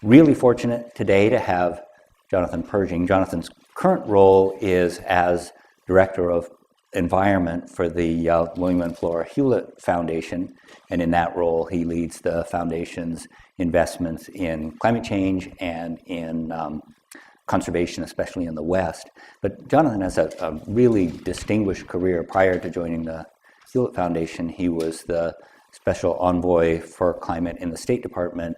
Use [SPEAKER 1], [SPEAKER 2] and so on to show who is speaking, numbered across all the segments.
[SPEAKER 1] really fortunate today to have Jonathan Pershing. Jonathan's current role is as Director of Environment for the William and Flora Hewlett Foundation, and in that role he leads the foundation's investments in climate change and in conservation, especially in the West. But Jonathan has a really distinguished career. Prior to joining the Hewlett Foundation, he was the Special Envoy for Climate in the State Department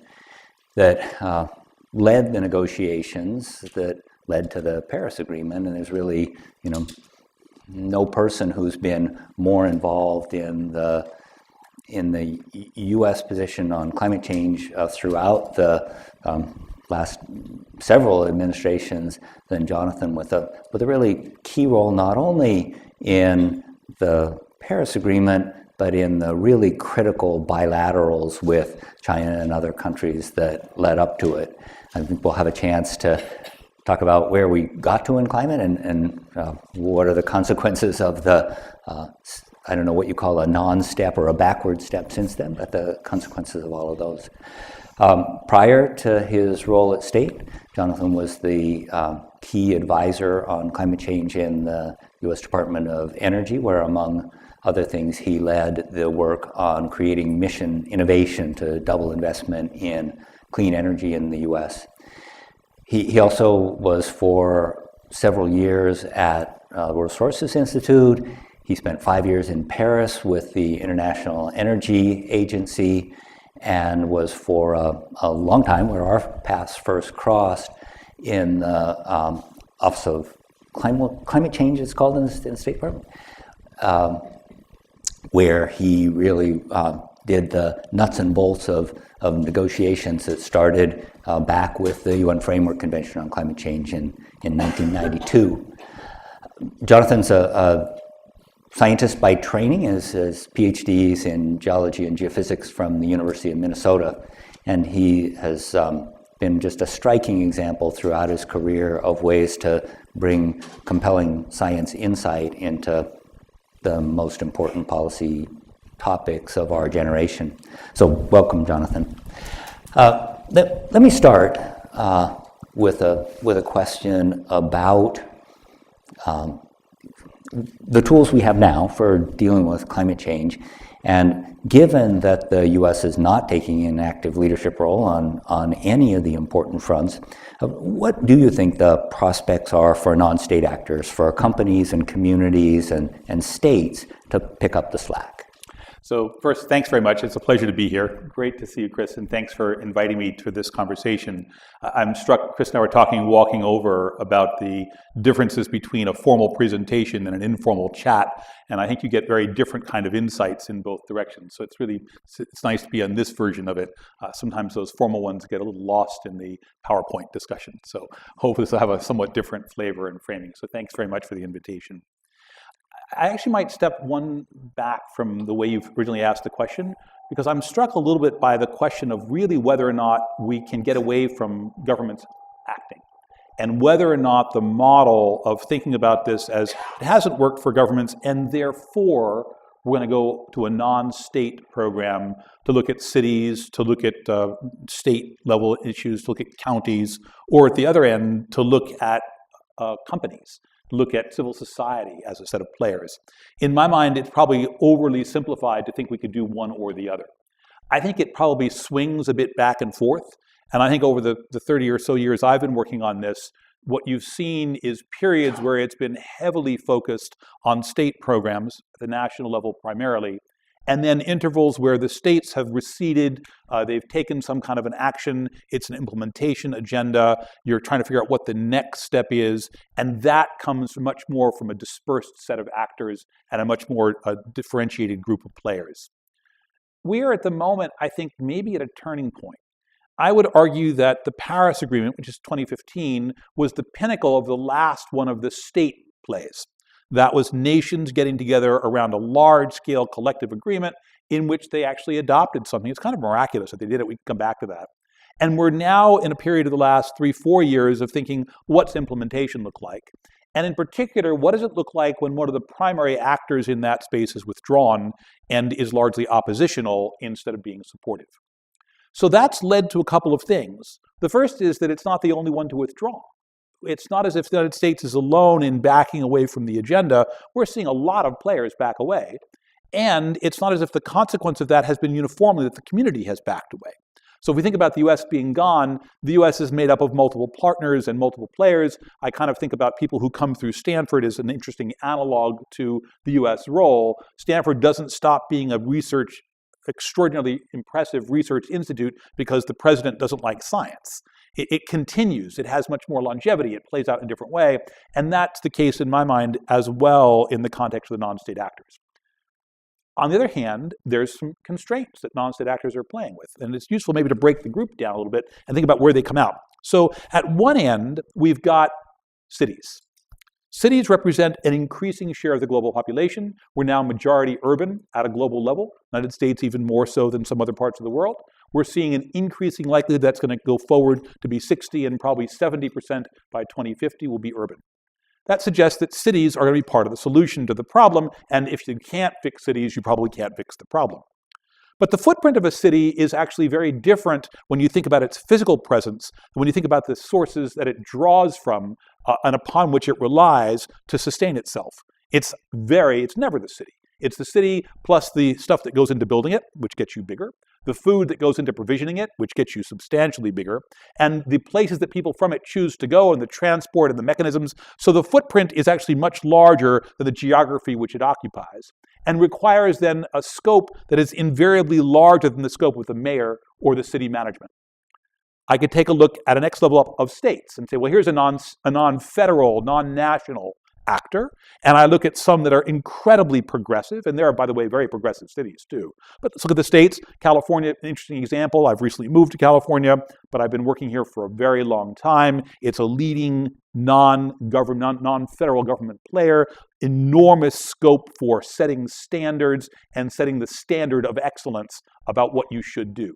[SPEAKER 1] that led the negotiations that led to the Paris Agreement, and there's really, no person who's been more involved in the U.S. position on climate change throughout the last several administrations than Jonathan, with a really key role not only in the Paris Agreement, but in the really critical bilaterals with China and other countries that led up to it. I think we'll have a chance to talk about where we got to in climate and what are the consequences of the, I don't know what you call a non-step or a backward step since then, but the consequences of all of those. Prior to his role at State, Jonathan was the key advisor on climate change in the U.S. Department of Energy, where among other things he led the work on creating mission innovation to double investment in clean energy in the U.S. He also was for several years at the World Resources Institute. He spent 5 years in Paris with the International Energy Agency, and was for a long time, where our paths first crossed, in the Office of Climate Change, it's called in the State Department, where he really did the nuts and bolts of negotiations that started back with the UN Framework Convention on Climate Change in 1992. Jonathan's a scientist by training, his PhDs in geology and geophysics from the University of Minnesota, and he has been just a striking example throughout his career of ways to bring compelling science insight into the most important policy topics of our generation. So welcome, Jonathan. Let me start with a question about the tools we have now for dealing with climate change. And given that the U.S. is not taking an active leadership role on any of the important fronts, what do you think the prospects are for non-state actors, for companies and communities and states to pick up the slack?
[SPEAKER 2] So first, thanks very much. It's a pleasure to be here. Great to see you, Chris, and thanks for inviting me to this conversation. I'm struck, Chris and I were walking over about the differences between a formal presentation and an informal chat, and I think you get very different kind of insights in both directions. So it's nice to be on this version of it. Sometimes those formal ones get a little lost in the PowerPoint discussion. So hopefully this will have a somewhat different flavor and framing. So thanks very much for the invitation. I actually might step one back from the way you've originally asked the question, because I'm struck a little bit by the question of really whether or not we can get away from governments acting, and whether or not the model of thinking about this as it hasn't worked for governments, and therefore we're going to go to a non-state program to look at cities, to look at state-level issues, to look at counties, or at the other end, to look at companies. Look at civil society as a set of players. In my mind, it's probably overly simplified to think we could do one or the other. I think it probably swings a bit back and forth, and I think over the 30 or so years I've been working on this, what you've seen is periods where it's been heavily focused on state programs, at the national level primarily, and then intervals where the states have receded, they've taken some kind of an action, it's an implementation agenda, you're trying to figure out what the next step is, and that comes much more from a dispersed set of actors and a much more differentiated group of players. We are at the moment, I think, maybe at a turning point. I would argue that the Paris Agreement, which is 2015, was the pinnacle of the last one of the state plays. That was nations getting together around a large-scale collective agreement in which they actually adopted something. It's kind of miraculous that they did it. We can come back to that. And we're now in a period of the last 3-4 years of thinking, what's implementation look like? And in particular, what does it look like when one of the primary actors in that space is withdrawn and is largely oppositional instead of being supportive? So that's led to a couple of things. The first is that it's not the only one to withdraw. It's not as if the United States is alone in backing away from the agenda. We're seeing a lot of players back away. And it's not as if the consequence of that has been uniformly that the community has backed away. So if we think about the US being gone, the US is made up of multiple partners and multiple players. I kind of think about people who come through Stanford as an interesting analog to the US role. Stanford doesn't stop being a extraordinarily impressive research institute because the president doesn't like science. It continues. It has much more longevity. It plays out in a different way. And that's the case in my mind as well in the context of the non-state actors. On the other hand, there's some constraints that non-state actors are playing with. And it's useful maybe to break the group down a little bit and think about where they come out. So at one end, we've got cities. Cities represent an increasing share of the global population. We're now majority urban at a global level. United States even more so than some other parts of the world. We're seeing an increasing likelihood that's going to go forward to be 60 and probably 70% by 2050 will be urban. That suggests that cities are going to be part of the solution to the problem, and if you can't fix cities, you probably can't fix the problem. But the footprint of a city is actually very different when you think about its physical presence than when you think about the sources that it draws from and upon which it relies to sustain itself. It's never the city. It's the city plus the stuff that goes into building it, which gets you bigger, the food that goes into provisioning it, which gets you substantially bigger, and the places that people from it choose to go, and the transport and the mechanisms. So the footprint is actually much larger than the geography which it occupies, and requires then a scope that is invariably larger than the scope of the mayor or the city management. I could take a look at an next level up of states and say, well, here's a non-federal, non-national actor, and I look at some that are incredibly progressive, and there are, by the way, very progressive cities too. But let's look at the states. California, an interesting example. I've recently moved to California, but I've been working here for a very long time. It's a leading non-federal government player, enormous scope for setting standards and setting the standard of excellence about what you should do.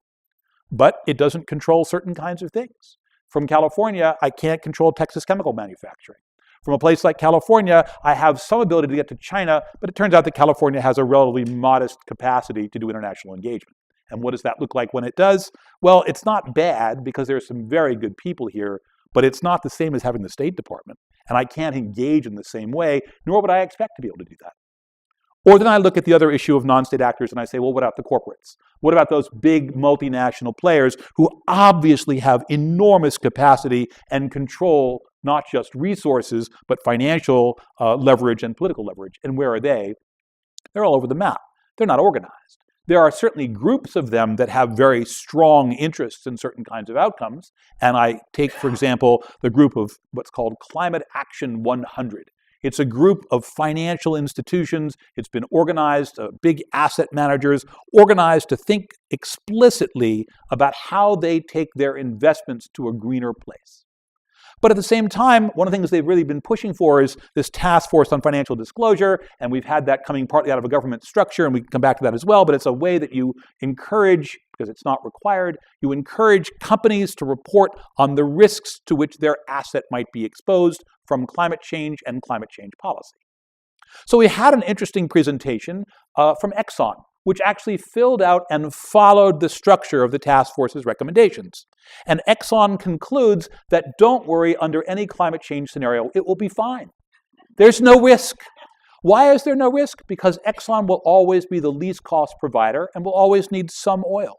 [SPEAKER 2] But it doesn't control certain kinds of things. From California, I can't control Texas chemical manufacturing. From a place like California, I have some ability to get to China, but it turns out that California has a relatively modest capacity to do international engagement. And what does that look like when it does? Well, it's not bad because there are some very good people here, but it's not the same as having the State Department. And I can't engage in the same way, nor would I expect to be able to do that. Or then I look at the other issue of non-state actors and I say, well, what about the corporates? What about those big multinational players who obviously have enormous capacity and control not just resources, but financial leverage and political leverage? And where are they? They're all over the map. They're not organized. There are certainly groups of them that have very strong interests in certain kinds of outcomes. And I take, for example, the group of what's called Climate Action 100. It's a group of financial institutions. It's been organized, big asset managers, organized to think explicitly about how they take their investments to a greener place. But at the same time, one of the things they've really been pushing for is this task force on financial disclosure, and we've had that coming partly out of a government structure, and we can come back to that as well, but it's a way that you encourage, because it's not required, you encourage companies to report on the risks to which their asset might be exposed from climate change and climate change policy. So we had an interesting presentation from Exxon, which actually filled out and followed the structure of the task force's recommendations. And Exxon concludes that don't worry, under any climate change scenario, it will be fine. There's no risk. Why is there no risk? Because Exxon will always be the least cost provider and will always need some oil.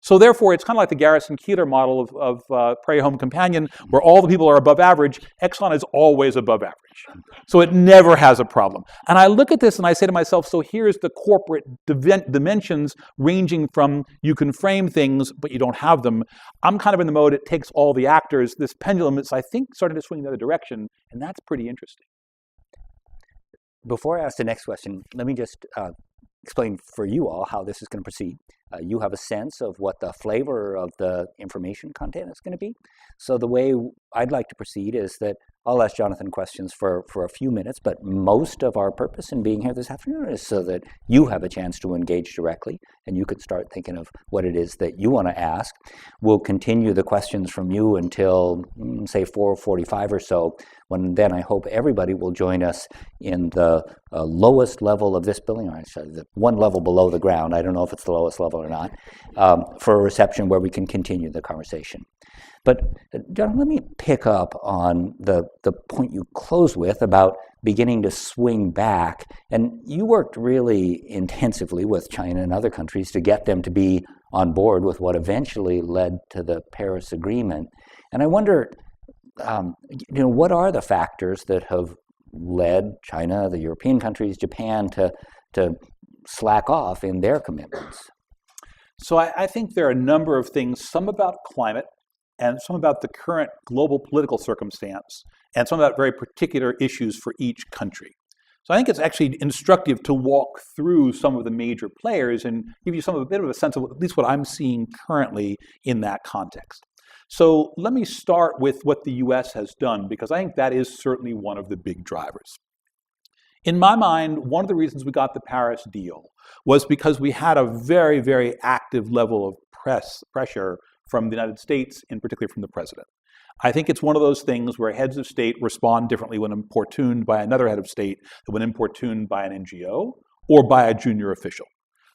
[SPEAKER 2] So therefore, it's kind of like the Garrison-Keillor model of Prairie Home Companion, where all the people are above average. Exxon is always above average. So it never has a problem. And I look at this and I say to myself, so here's the corporate dimensions ranging from you can frame things, but you don't have them. I'm kind of in the mode, it takes all the actors. This pendulum is, I think, starting to swing the other direction, and that's pretty interesting.
[SPEAKER 1] Before I ask the next question, let me just explain for you all how this is going to proceed. You have a sense of what the flavor of the information content is going to be. So the way I'd like to proceed is that I'll ask Jonathan questions for a few minutes, but most of our purpose in being here this afternoon is so that you have a chance to engage directly and you could start thinking of what it is that you want to ask. We'll continue the questions from you until, say, 4:45 or so, when then I hope everybody will join us in the lowest level of this building, or the one level below the ground. I don't know if it's the lowest level or not, for a reception where we can continue the conversation. But John, let me pick up on the point you closed with about beginning to swing back. And you worked really intensively with China and other countries to get them to be on board with what eventually led to the Paris Agreement. And I wonder, what are the factors that have led China, the European countries, Japan to slack off in their commitments?
[SPEAKER 2] So I think there are a number of things, some about climate and some about the current global political circumstance and some about very particular issues for each country. So I think it's actually instructive to walk through some of the major players and give you a bit of a sense of at least what I'm seeing currently in that context. So let me start with what the US has done, because I think that is certainly one of the big drivers. In my mind, one of the reasons we got the Paris deal was because we had a very, very active level of pressure from the United States, in particular from the president. I think it's one of those things where heads of state respond differently when importuned by another head of state than when importuned by an NGO or by a junior official.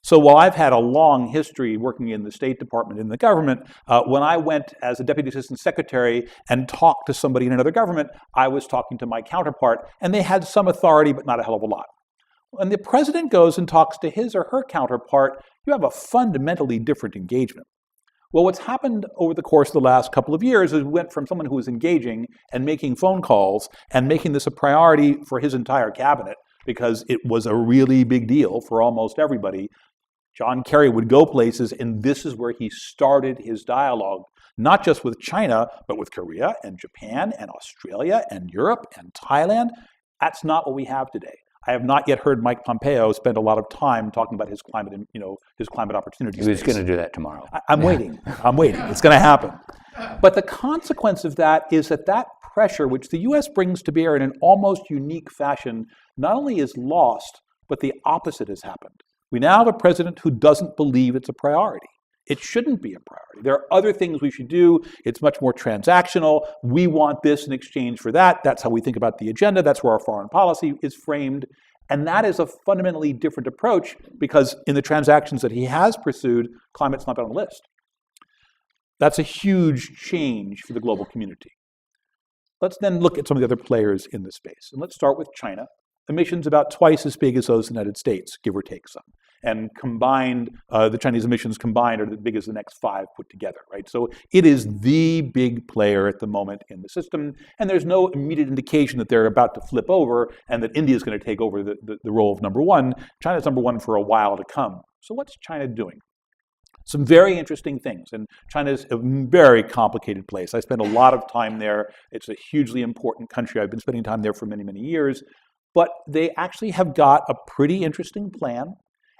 [SPEAKER 2] So while I've had a long history working in the State Department in the government, when I went as a Deputy Assistant Secretary and talked to somebody in another government, I was talking to my counterpart, and they had some authority, but not a hell of a lot. When the president goes and talks to his or her counterpart, you have a fundamentally different engagement. Well, what's happened over the course of the last couple of years is we went from someone who was engaging and making phone calls and making this a priority for his entire cabinet, because it was a really big deal for almost everybody. John Kerry would go places, and this is where he started his dialogue, not just with China, but with Korea and Japan and Australia and Europe and Thailand. That's not what we have today. I have not yet heard Mike Pompeo spend a lot of time talking about his climate, his climate opportunities.
[SPEAKER 1] He was going to do that tomorrow.
[SPEAKER 2] I'm waiting. I'm waiting. It's going to happen. But the consequence of that is that pressure, which the U.S. brings to bear in an almost unique fashion, not only is lost, but the opposite has happened. We now have a president who doesn't believe it's a priority. It shouldn't be a priority. There are other things we should do. It's much more transactional. We want this in exchange for that. That's how we think about the agenda. That's where our foreign policy is framed. And that is a fundamentally different approach, because in the transactions that he has pursued, climate's not been on the list. That's a huge change for the global community. Let's then look at some of the other players in the space. And let's start with China. Emissions about twice as big as those in the United States, give or take some. And combined, the Chinese emissions combined are as big as the next 5 put together, right? So it is the big player at the moment in the system, and there's no immediate indication that they're about to flip over and that India is going to take over the role of number one. China's number one for a while to come. So what's China doing? Some very interesting things, and China's a very complicated place. I spent a lot of time there. It's a hugely important country. I've been spending time there for many, many years. But they actually have got a pretty interesting plan,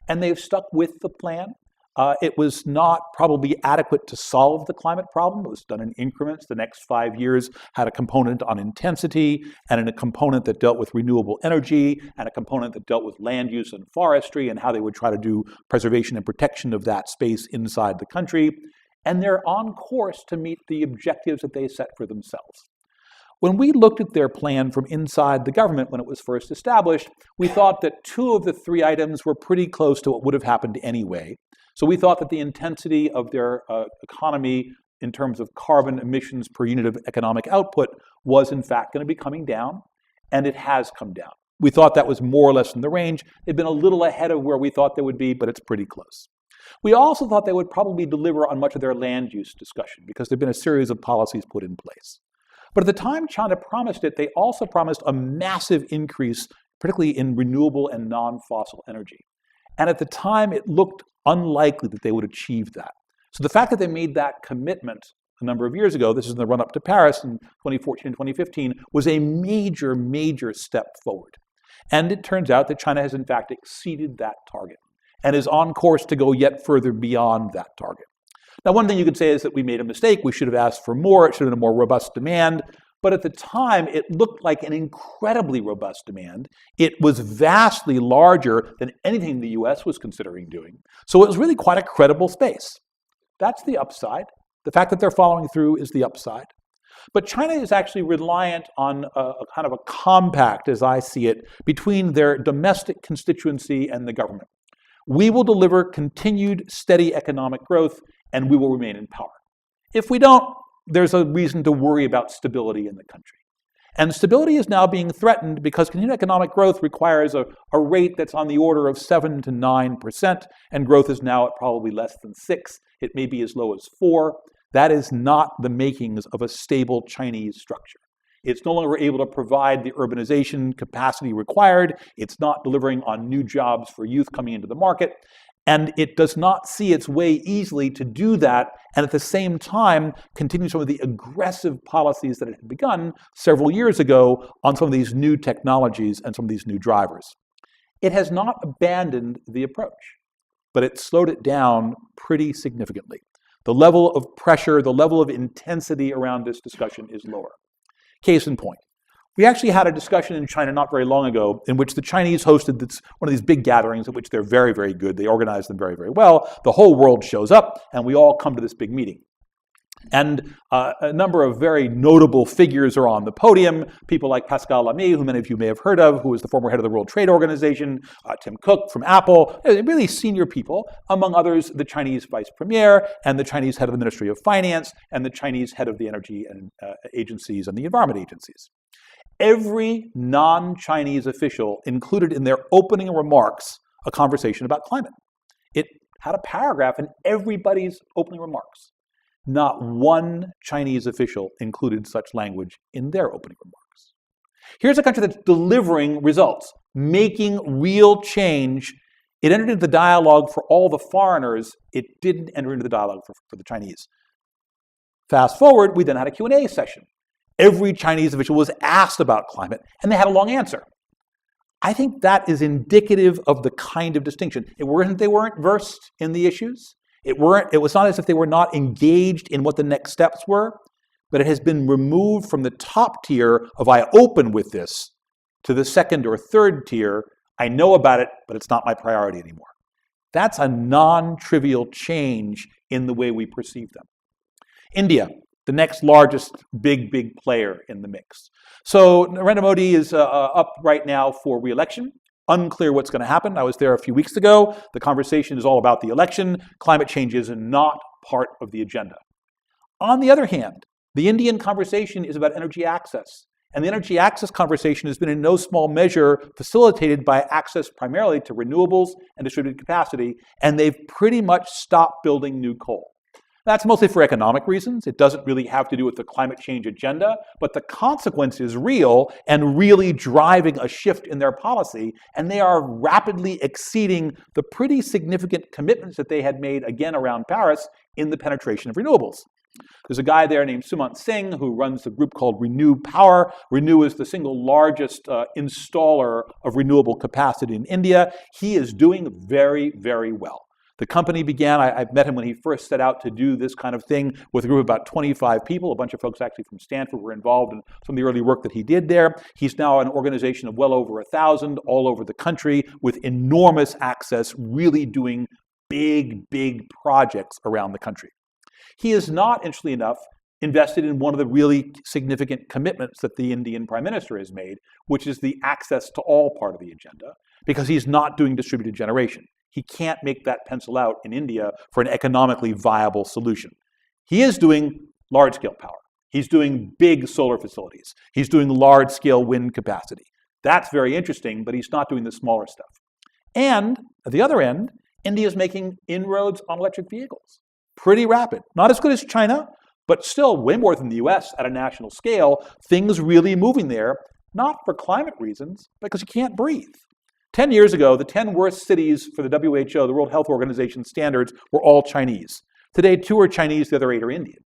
[SPEAKER 2] and they've stuck with the plan. It was not probably adequate to solve the climate problem. It was done in increments. The next 5 years had a component on intensity, and a component that dealt with renewable energy, and a component that dealt with land use and forestry, and how they would try to do preservation and protection of that space inside the country. And they're on course to meet the objectives that they set for themselves. When we looked at their plan from inside the government when it was first established, we thought that 2 of the 3 items were pretty close to what would have happened anyway. So we thought that the intensity of their economy in terms of carbon emissions per unit of economic output was in fact going to be coming down, and it has come down. We thought that was more or less in the range. They've been a little ahead of where we thought they would be, but it's pretty close. We also thought they would probably deliver on much of their land use discussion, because there have been a series of policies put in place. But at the time China promised it, they also promised a massive increase, particularly in renewable and non-fossil energy. And at the time, it looked unlikely that they would achieve that. So the fact that they made that commitment a number of years ago, this is in the run-up to Paris in 2014 and 2015, was a major, major step forward. And it turns out that China has in fact exceeded that target and is on course to go yet further beyond that target. Now, one thing you could say is that we made a mistake. We should have asked for more. It should have been a more robust demand. But at the time, it looked like an incredibly robust demand. It was vastly larger than anything the US was considering doing. So it was really quite a credible space. That's the upside. The fact that they're following through is the upside. But China is actually reliant on a kind of a compact, as I see it, between their domestic constituency and the government. we will deliver continued steady economic growth and we will remain in power. If we don't, there's a reason to worry about stability in the country. And stability is now being threatened because continued economic growth requires a rate that's on the order of 7 to 9%, and growth is now at probably less than 6. It may be as low as 4. That is not the makings of a stable Chinese structure. It's no longer able to provide the urbanization capacity required. It's not delivering on new jobs for youth coming into the market. And it does not see its way easily to do that, and at the same time continue some of the aggressive policies that it had begun several years ago on some of these new technologies and some of these new drivers. It has not abandoned the approach, but it slowed it down pretty significantly. The level of pressure, the level of intensity around this discussion is lower. Case in point. We actually had a discussion in China not very long ago in which the Chinese hosted one of these big gatherings at which they're very, very good. They organize them very, very well. The whole world shows up, and we all come to this big meeting. And a number of very notable figures are on the podium. People like Pascal Lamy, who many of you may have heard of, who is the former head of the World Trade Organization, Tim Cook from Apple, really senior people, among others, the Chinese vice premier and the Chinese head of the Ministry of Finance and the Chinese head of the energy and agencies and the environment agencies. Every non-Chinese official included in their opening remarks a conversation about climate. It had a paragraph in everybody's opening remarks. Not one Chinese official included such language in their opening remarks. Here's a country that's delivering results, making real change. It entered into the dialogue for all the foreigners. It didn't enter into the dialogue for the Chinese. Fast forward, we then had a Q&A session. Every Chinese official was asked about climate, and they had a long answer. I think that is indicative of the kind of distinction. They weren't versed in the issues. It was not as if they were not engaged in what the next steps were, but it has been removed from the top tier of I open with this to the second or third tier. I know about it, but it's not my priority anymore. That's a non-trivial change in the way we perceive them. India, the next largest big player in the mix. So Narendra Modi is up right now for re-election. Unclear what's going to happen. I was there a few weeks ago. The conversation is all about the election. Climate change is not part of the agenda. On the other hand, the Indian conversation is about energy access. And the energy access conversation has been in no small measure facilitated by access primarily to renewables and distributed capacity, and they've pretty much stopped building new coal. That's mostly for economic reasons. It doesn't really have to do with the climate change agenda, but the consequence is real and really driving a shift in their policy, and they are rapidly exceeding the pretty significant commitments that they had made, again, around Paris in the penetration of renewables. There's a guy there named Sumant Singh who runs a group called Renew Power. Renew is the single largest installer of renewable capacity in India. He is doing very, very well. The company began, I met him when he first set out to do this kind of thing with a group of about 25 people. A bunch of folks actually from Stanford were involved in some of the early work that he did there. He's now an organization of well over 1,000 all over the country with enormous access, really doing big projects around the country. He is not, interestingly enough, invested in one of the really significant commitments that the Indian Prime Minister has made, which is the access to all part of the agenda, because he's not doing distributed generation. He can't make that pencil out in India for an economically viable solution. He is doing large-scale power. He's doing big solar facilities. He's doing large-scale wind capacity. That's very interesting, but he's not doing the smaller stuff. And at the other end, India is making inroads on electric vehicles. Pretty rapid. Not as good as China, but still way more than the US at a national scale. Things really moving there, not for climate reasons, because you can't breathe. 10 years ago, the 10 worst cities for the WHO, the World Health Organization standards, were all Chinese. Today, 2 are Chinese, the other 8 are Indian.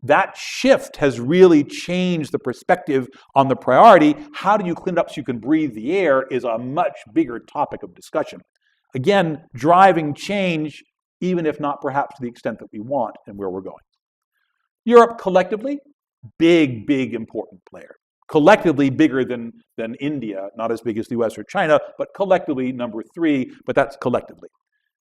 [SPEAKER 2] That shift has really changed the perspective on the priority. How do you clean it up so you can breathe the air is a much bigger topic of discussion. Again, driving change, even if not perhaps to the extent that we want and where we're going. Europe collectively, big important player. Collectively bigger than India, not as big as the US or China, but collectively number 3, but that's collectively.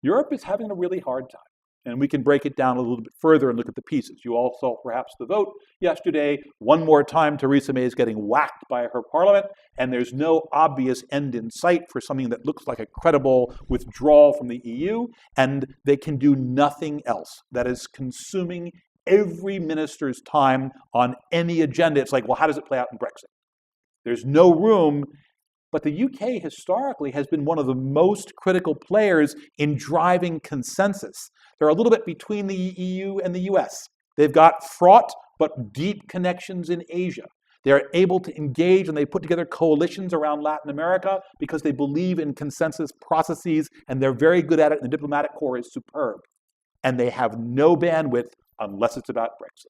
[SPEAKER 2] Europe is having a really hard time. And we can break it down a little bit further and look at the pieces. You all saw perhaps the vote yesterday. One more time, Theresa May is getting whacked by her parliament, and there's no obvious end in sight for something that looks like a credible withdrawal from the EU, and they can do nothing else. That is consuming every minister's time on any agenda. It's like, well, how does it play out in Brexit? There's no room. But the UK historically has been one of the most critical players in driving consensus. They're a little bit between the EU and the US. They've got fraught but deep connections in Asia. They're able to engage, and they put together coalitions around Latin America because they believe in consensus processes, and they're very good at it, and the diplomatic corps is superb. And they have no bandwidth unless it's about Brexit.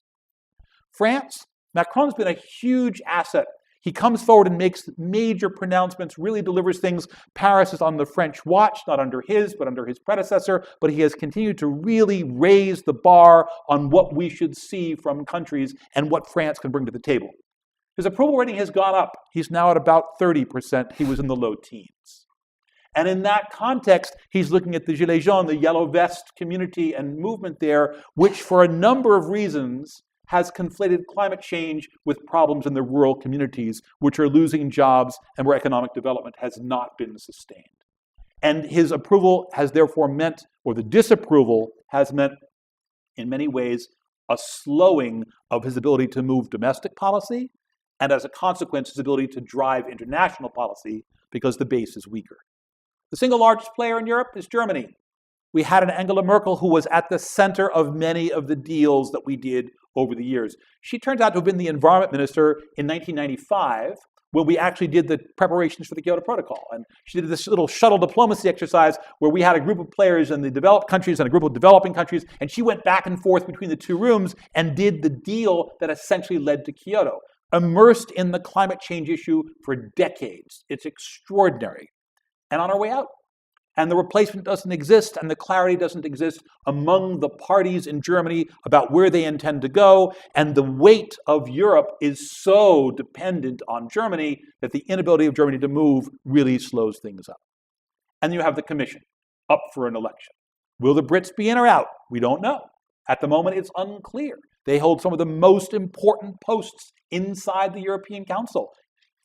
[SPEAKER 2] France, Macron's been a huge asset. He comes forward and makes major pronouncements, really delivers things. Paris is on the French watch, not under his, but under his predecessor. But he has continued to really raise the bar on what we should see from countries and what France can bring to the table. His approval rating has gone up. He's now at about 30%. He was in the low teens. And in that context, he's looking at the Gilets jaunes, the yellow vest community and movement there, which for a number of reasons has conflated climate change with problems in the rural communities, which are losing jobs and where economic development has not been sustained. And his approval has therefore meant, or the disapproval has meant, in many ways, a slowing of his ability to move domestic policy, and as a consequence, his ability to drive international policy because the base is weaker. The single largest player in Europe is Germany. We had an Angela Merkel who was at the center of many of the deals that we did over the years. She turns out to have been the environment minister in 1995 when we actually did the preparations for the Kyoto Protocol. And she did this little shuttle diplomacy exercise where we had a group of players in the developed countries and a group of developing countries, and she went back and forth between the two rooms and did the deal that essentially led to Kyoto. Immersed in the climate change issue for decades. It's extraordinary. And on our way out. And the replacement doesn't exist, and the clarity doesn't exist among the parties in Germany about where they intend to go. And the weight of Europe is so dependent on Germany that the inability of Germany to move really slows things up. And you have the Commission up for an election. Will the Brits be in or out? We don't know. At the moment, it's unclear. They hold some of the most important posts inside the European Council.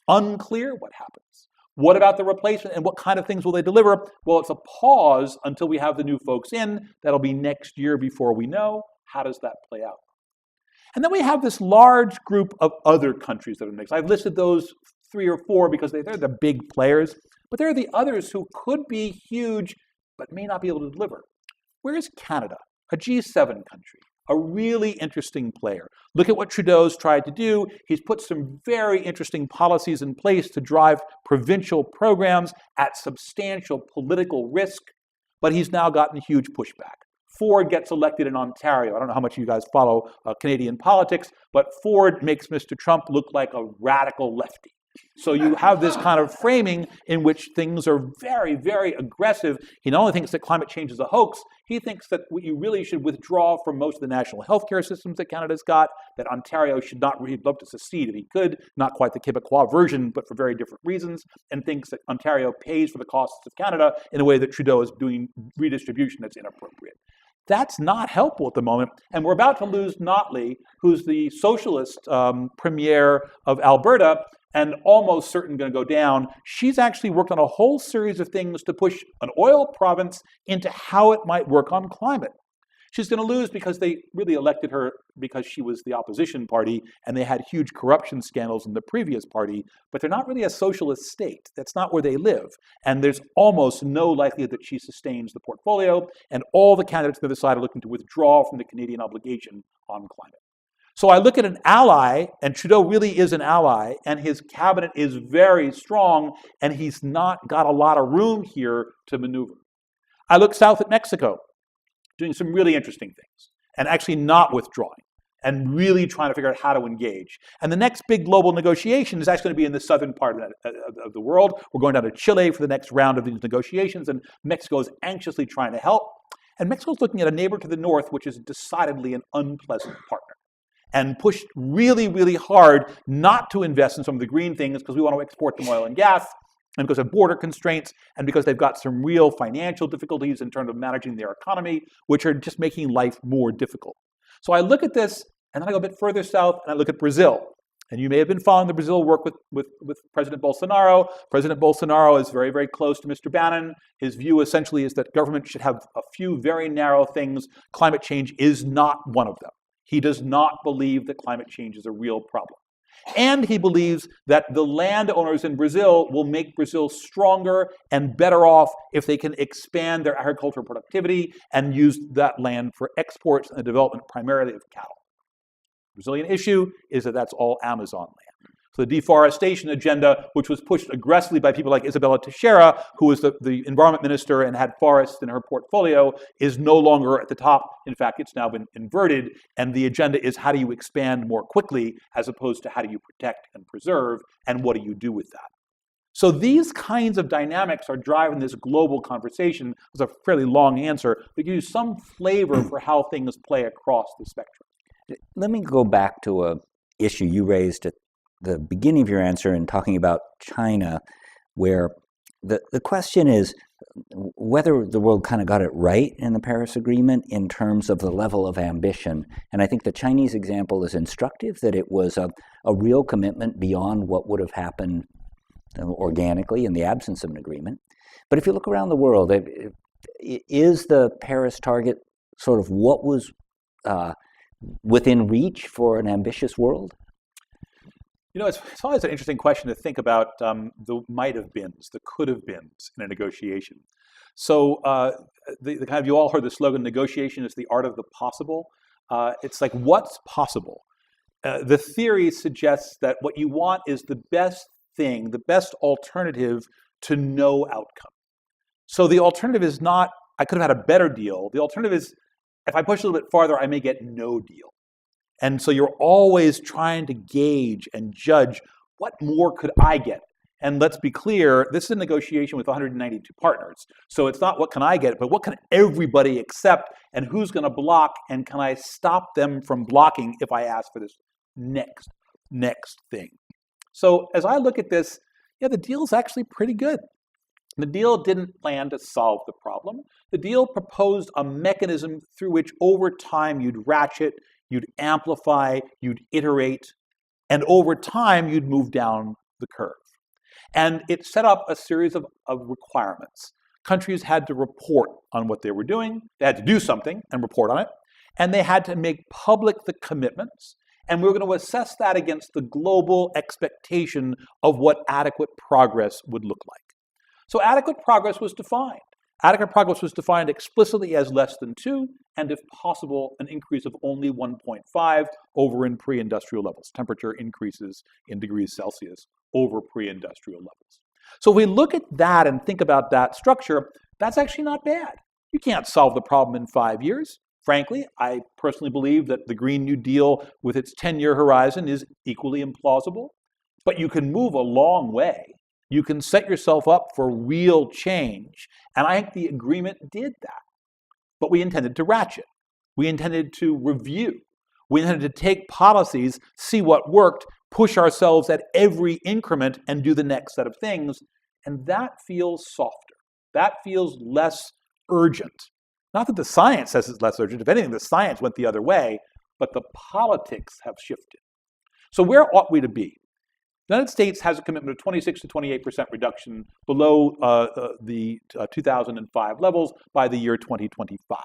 [SPEAKER 2] Unclear what happens. What about the replacement, and what kind of things will they deliver? Well, it's a pause until we have the new folks in. That'll be next year before we know. How does that play out? And then we have this large group of other countries that are mixed. I've listed those 3 or 4 because they're the big players. But there are the others who could be huge, but may not be able to deliver. Where is Canada, a G7 country? A really interesting player. Look at what Trudeau's tried to do. He's put some very interesting policies in place to drive provincial programs at substantial political risk, but he's now gotten huge pushback. Ford gets elected in Ontario. I don't know how much you guys follow Canadian politics, but Ford makes Mr. Trump look like a radical lefty. So you have this kind of framing in which things are very, very aggressive. He not only thinks that climate change is a hoax, he thinks that you really should withdraw from most of the national healthcare systems that Canada's got, that Ontario should not, he'd love to secede if he could, not quite the Quebecois version, but for very different reasons, and thinks that Ontario pays for the costs of Canada in a way that Trudeau is doing redistribution that's inappropriate. That's not helpful at the moment, and we're about to lose Notley, who's the socialist premier of Alberta, and almost certain going to go down. She's actually worked on a whole series of things to push an oil province into how it might work on climate. She's going to lose because they really elected her because she was the opposition party, and they had huge corruption scandals in the previous party, but they're not really a socialist state. That's not where they live. And there's almost no likelihood that she sustains the portfolio, and all the candidates on the other side are looking to withdraw from the Canadian obligation on climate. So I look at an ally, and Trudeau really is an ally, and his cabinet is very strong, and he's not got a lot of room here to maneuver. I look south at Mexico, doing some really interesting things, and actually not withdrawing, and really trying to figure out how to engage. And the next big global negotiation is actually going to be in the southern part of the world. We're going down to Chile for the next round of these negotiations, and Mexico is anxiously trying to help. And Mexico's looking at a neighbor to the north, which is decidedly an unpleasant partner, and pushed really, really hard not to invest in some of the green things because we want to export them oil and gas. and because of border constraints, and because they've got some real financial difficulties in terms of managing their economy, which are just making life more difficult. So I look at this, and then I go a bit further south, and I look at Brazil. And you may have been following the Brazil work with President Bolsonaro. President Bolsonaro is very, very close to Mr. Bannon. His view essentially is that government should have a few very narrow things. Climate change is not one of them. He does not believe that climate change is a real problem. And he believes that the landowners in Brazil will make Brazil stronger and better off if they can expand their agricultural productivity and use that land for exports and the development primarily of cattle. The Brazilian issue is that that's all Amazon land. So the deforestation agenda, which was pushed aggressively by people like Isabella Teixeira, who was the environment minister and had forests in her portfolio, is no longer at the top. In fact, it's now been inverted. And the agenda is how do you expand more quickly as opposed to how do you protect and preserve, and what do you do with that? So these kinds of dynamics are driving this global conversation. It was a fairly long answer, but gives you some flavor for how things play across the spectrum.
[SPEAKER 1] Let me go back to an issue you raised at the beginning of your answer in talking about China, where the question is whether the world kind of got it right in the Paris Agreement in terms of the level of ambition. And I think the Chinese example is instructive, that it was a real commitment beyond what would have happened organically in the absence of an agreement. But if you look around the world, is the Paris target sort of what was within reach for an ambitious world?
[SPEAKER 2] You know, it's always an interesting question to think about the might have beens, the could have beens in a negotiation. So the kind of, you all heard the slogan, negotiation is the art of the possible. It's like, what's possible? The theory suggests that what you want is the best thing, the best alternative to no outcome. So the alternative is not, I could have had a better deal. The alternative is, if I push a little bit farther, I may get no deal. And so you're always trying to gauge and judge, what more could I get? And let's be clear, this is a negotiation with 192 partners. So it's not what can I get, but what can everybody accept, and who's going to block, and can I stop them from blocking if I ask for this next thing? So as I look at this, yeah, the deal is actually pretty good. The deal didn't plan to solve the problem. The deal proposed a mechanism through which over time you'd ratchet, you'd amplify, you'd iterate, and over time you'd move down the curve. And it set up a series of requirements. Countries had to report on what they were doing, they had to do something and report on it, and they had to make public the commitments, and we were going to assess that against the global expectation of what adequate progress would look like. So adequate progress was defined. Adequate progress was defined explicitly as less than 2, and if possible, an increase of only 1.5 over in pre-industrial levels. Temperature increases in degrees Celsius over pre-industrial levels. So if we look at that and think about that structure, that's actually not bad. You can't solve the problem in 5 years. Frankly, I personally believe that the Green New Deal with its 10-year horizon is equally implausible, but you can move a long way. You can set yourself up for real change, and I think the agreement did that. But we intended to ratchet. We intended to review. We intended to take policies, see what worked, push ourselves at every increment, and do the next set of things, and that feels softer. That feels less urgent. Not that the science says it's less urgent. If anything, the science went the other way, but the politics have shifted. So where ought we to be? The United States has a commitment of 26 to 28% reduction below the 2005 levels by the year 2025.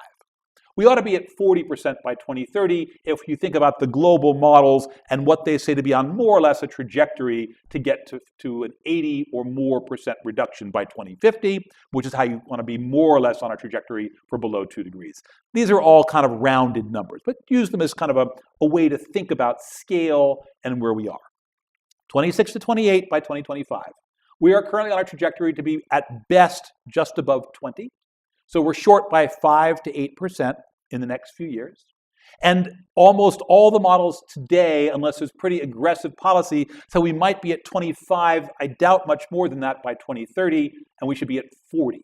[SPEAKER 2] We ought to be at 40% by 2030 if you think about the global models and what they say to be on more or less a trajectory to get to an 80 or more % reduction by 2050, which is how you want to be more or less on a trajectory for below 2 degrees. These are all kind of rounded numbers, but use them as kind of a way to think about scale and where we are. 26 to 28 by 2025. We are currently on a trajectory to be at best just above 20. So we're short by 5 to 8% in the next few years. And almost all the models today, unless there's pretty aggressive policy, so we might be at 25, I doubt much more than that by 2030, and we should be at 40.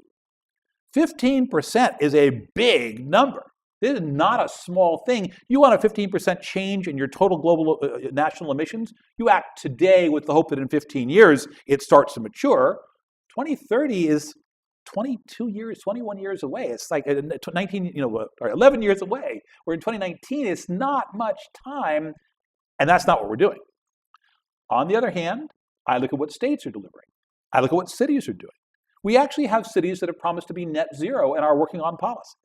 [SPEAKER 2] 15% is a big number. This is not a small thing. You want a 15% change in your total global national emissions, you act today with the hope that in 15 years it starts to mature. 2030 is 22 years, 21 years away. It's like 19, or 11 years away. Where in 2019, it's not much time, and that's not what we're doing. On the other hand, I look at what states are delivering. I look at what cities are doing. We actually have cities that have promised to be net zero and are working on policies.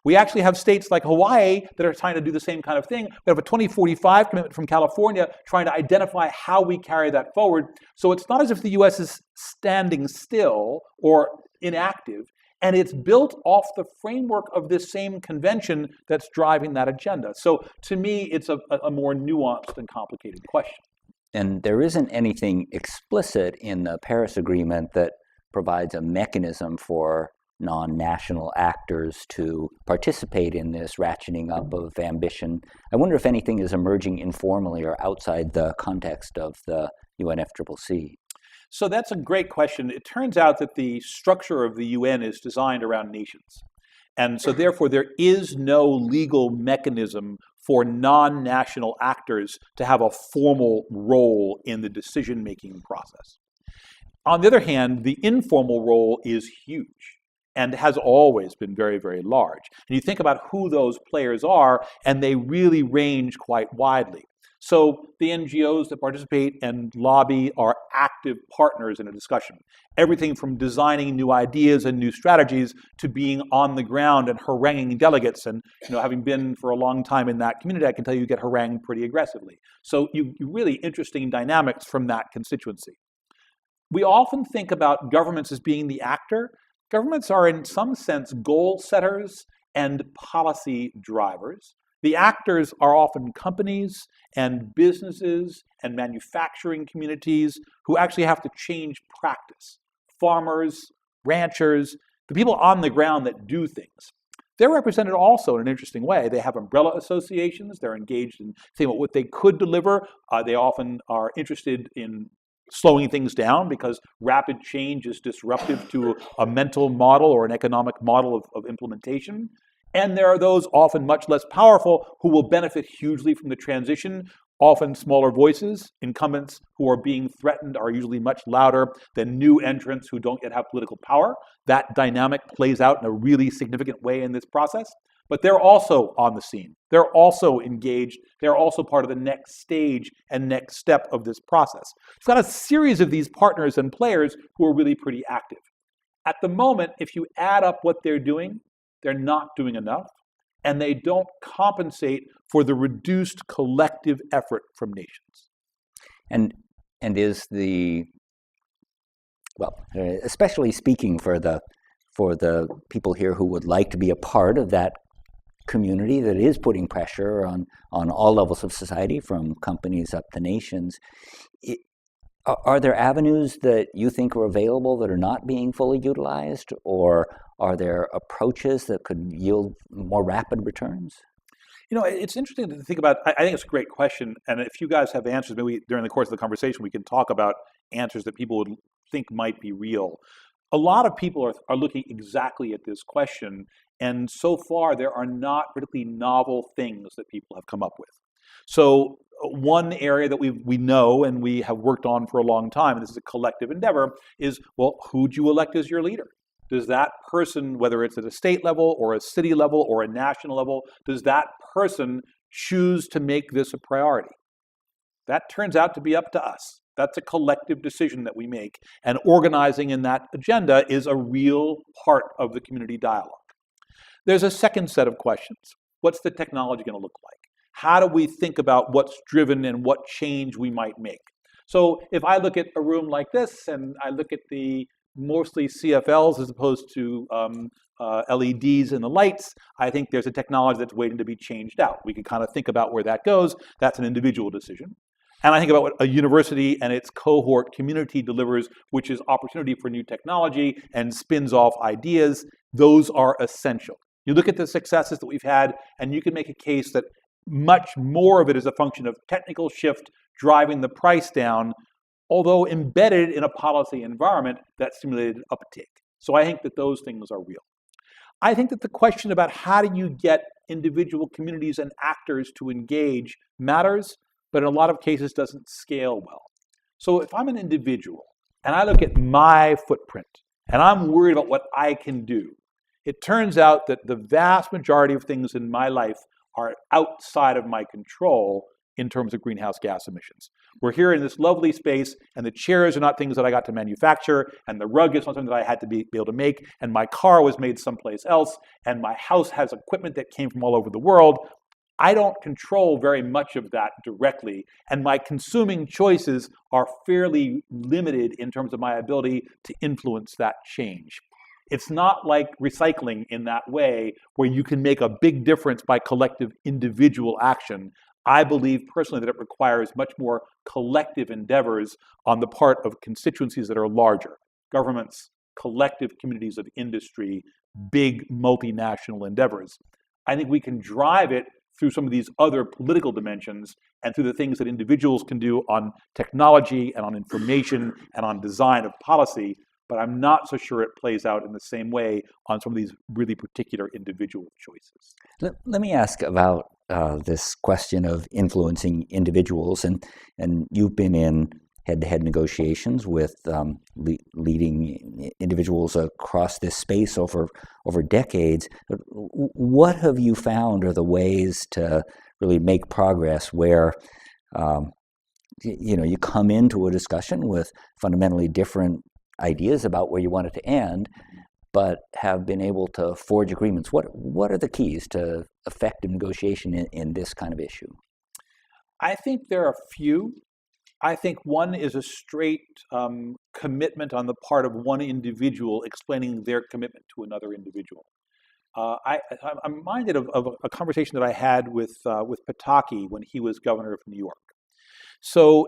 [SPEAKER 2] We actually have states like Hawaii that are trying to do the same kind of thing. We have a 2045 commitment from California trying to identify how we carry that forward. So it's not as if the US is standing still or inactive, and it's built off the framework of this same convention that's driving that agenda. So to me, it's a more nuanced and complicated question.
[SPEAKER 1] And there isn't anything explicit in the Paris Agreement that provides a mechanism for non-national actors to participate in this ratcheting up of ambition. I wonder if anything is emerging informally or outside the context of the UNFCCC.
[SPEAKER 2] So that's a great question. It turns out that the structure of the UN is designed around nations. And so therefore there is no legal mechanism for non-national actors to have a formal role in the decision-making process. On the other hand, the informal role is huge and has always been very, very large. And you think about who those players are, and they really range quite widely. So the NGOs that participate and lobby are active partners in a discussion. Everything from designing new ideas and new strategies to being on the ground and haranguing delegates. And having been for a long time in that community, I can tell you get harangued pretty aggressively. So you really interesting dynamics from that constituency. We often think about governments as being the actor. Governments are in some sense goal setters and policy drivers. The actors are often companies and businesses and manufacturing communities who actually have to change practice. Farmers, ranchers, the people on the ground that do things. They're represented also in an interesting way. They have umbrella associations. They're engaged in saying what they could deliver. They often are interested in slowing things down because rapid change is disruptive to a mental model or an economic model of implementation. And there are those often much less powerful who will benefit hugely from the transition, often smaller voices. Incumbents who are being threatened are usually much louder than new entrants who don't yet have political power. That dynamic plays out in a really significant way in this process. But they're also on the scene. They're also engaged. They're also part of the next stage and next step of this process. It's got a series of these partners and players who are really pretty active. At the moment, if you add up what they're doing, they're not doing enough, and they don't compensate for the reduced collective effort from nations.
[SPEAKER 1] And is especially speaking for the people here who would like to be a part of that community that is putting pressure on all levels of society, from companies up to nations. Are there avenues that you think are available that are not being fully utilized, or are there approaches that could yield more rapid returns?
[SPEAKER 2] It's interesting to think about. I think it's a great question, and if you guys have answers, maybe during the course of the conversation we can talk about answers that people would think might be real. A lot of people are looking exactly at this question, and so far there are not particularly novel things that people have come up with. So one area that we know and we have worked on for a long time, and this is a collective endeavor, is, well, who do you elect as your leader? Does that person, whether it's at a state level or a city level or a national level, does that person choose to make this a priority? That turns out to be up to us. That's a collective decision that we make, and organizing in that agenda is a real part of the community dialogue. There's a second set of questions. What's the technology going to look like? How do we think about what's driven and what change we might make? So if I look at a room like this, and I look at the mostly CFLs as opposed to LEDs and the lights, I think there's a technology that's waiting to be changed out. We can kind of think about where that goes. That's an individual decision. And I think about what a university and its cohort community delivers, which is opportunity for new technology and spins off ideas. Those are essential. You look at the successes that we've had, and you can make a case that much more of it is a function of technical shift driving the price down, although embedded in a policy environment that stimulated uptake. So I think that those things are real. I think that the question about how do you get individual communities and actors to engage matters, but in a lot of cases doesn't scale well. So if I'm an individual and I look at my footprint, and I'm worried about what I can do, it turns out that the vast majority of things in my life are outside of my control in terms of greenhouse gas emissions. We're here in this lovely space, and the chairs are not things that I got to manufacture, and the rug is not something that I had to be able to make, and my car was made someplace else, and my house has equipment that came from all over the world. I don't control very much of that directly, and my consuming choices are fairly limited in terms of my ability to influence that change. It's not like recycling in that way, where you can make a big difference by collective individual action. I believe personally that it requires much more collective endeavors on the part of constituencies that are larger, governments, collective communities of industry, big multinational endeavors. I think we can drive it through some of these other political dimensions and through the things that individuals can do on technology and on information and on design of policy, but I'm not so sure it plays out in the same way on some of these really particular individual choices.
[SPEAKER 1] Let me ask about this question of influencing individuals, and you've been in head-to-head negotiations with leading individuals across this space over decades. What have you found are the ways to really make progress where you come into a discussion with fundamentally different ideas about where you want it to end, but have been able to forge agreements? What are the keys to effective negotiation in this kind of issue?
[SPEAKER 2] I think there are a few. I think one is a straight commitment on the part of one individual explaining their commitment to another individual. I'm reminded of a conversation that I had with Pataki when he was governor of New York. So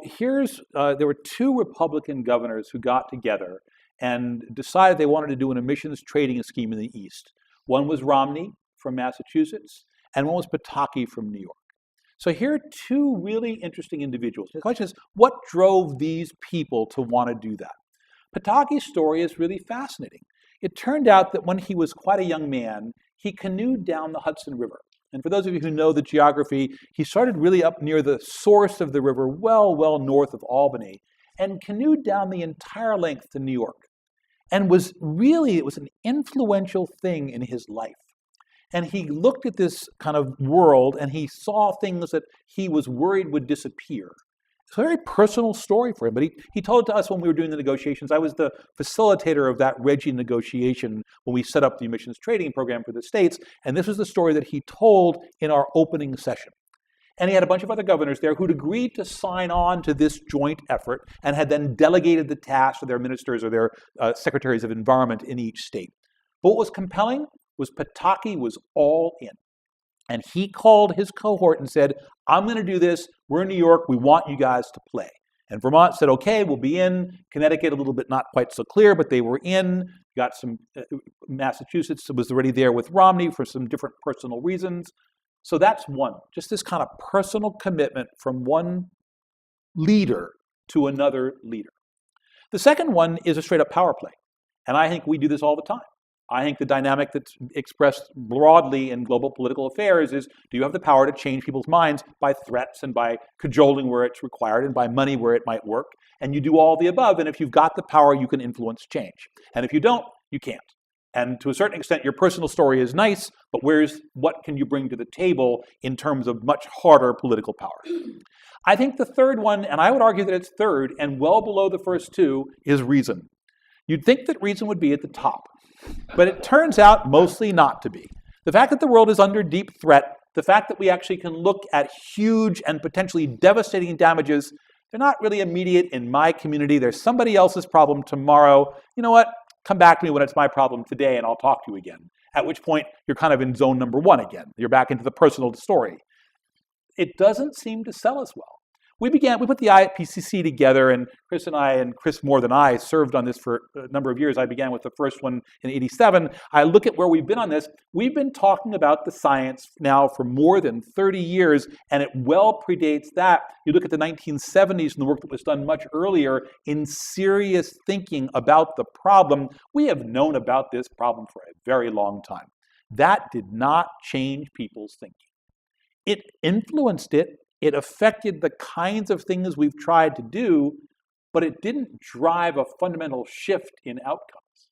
[SPEAKER 2] there were two Republican governors who got together and decided they wanted to do an emissions trading scheme in the East. One was Romney from Massachusetts, and one was Pataki from New York. So here are two really interesting individuals. The question is, what drove these people to want to do that? Pataki's story is really fascinating. It turned out that when he was quite a young man, he canoed down the Hudson River. And for those of you who know the geography, he started really up near the source of the river, well north of Albany, and canoed down the entire length to New York. And it was an influential thing in his life. And he looked at this kind of world, and he saw things that he was worried would disappear. It's a very personal story for him, but he told it to us when we were doing the negotiations. I was the facilitator of that RGGI negotiation when we set up the emissions trading program for the states, and this was the story that he told in our opening session. And he had a bunch of other governors there who'd agreed to sign on to this joint effort and had then delegated the task to their ministers or their secretaries of environment in each state. But what was compelling was Pataki was all in. And he called his cohort and said, I'm going to do this. We're in New York. We want you guys to play. And Vermont said, okay, we'll be in. Connecticut, a little bit not quite so clear, but they were in. Got some, Massachusetts was already there with Romney for some different personal reasons. So that's one, just this kind of personal commitment from one leader to another leader. The second one is a straight up power play. And I think we do this all the time. I think the dynamic that's expressed broadly in global political affairs is, do you have the power to change people's minds by threats and by cajoling where it's required and by money where it might work? And you do all the above, and if you've got the power, you can influence change. And if you don't, you can't. And to a certain extent, your personal story is nice, but what can you bring to the table in terms of much harder political power? I think the third one, and I would argue that it's third and well below the first two, is reason. You'd think that reason would be at the top. But it turns out mostly not to be. The fact that the world is under deep threat, the fact that we actually can look at huge and potentially devastating damages, they're not really immediate in my community. There's somebody else's problem tomorrow. You know what? Come back to me when it's my problem today and I'll talk to you again. At which point, you're kind of in zone number one again. You're back into the personal story. It doesn't seem to sell as well. We put the IPCC together, and Chris more than I served on this for a number of years. I began with the first one in '87. I look at where we've been on this. We've been talking about the science now for more than 30 years, and it well predates that. You look at the 1970s and the work that was done much earlier in serious thinking about the problem. We have known about this problem for a very long time. That did not change people's thinking. It influenced it. It affected the kinds of things we've tried to do, but it didn't drive a fundamental shift in outcomes.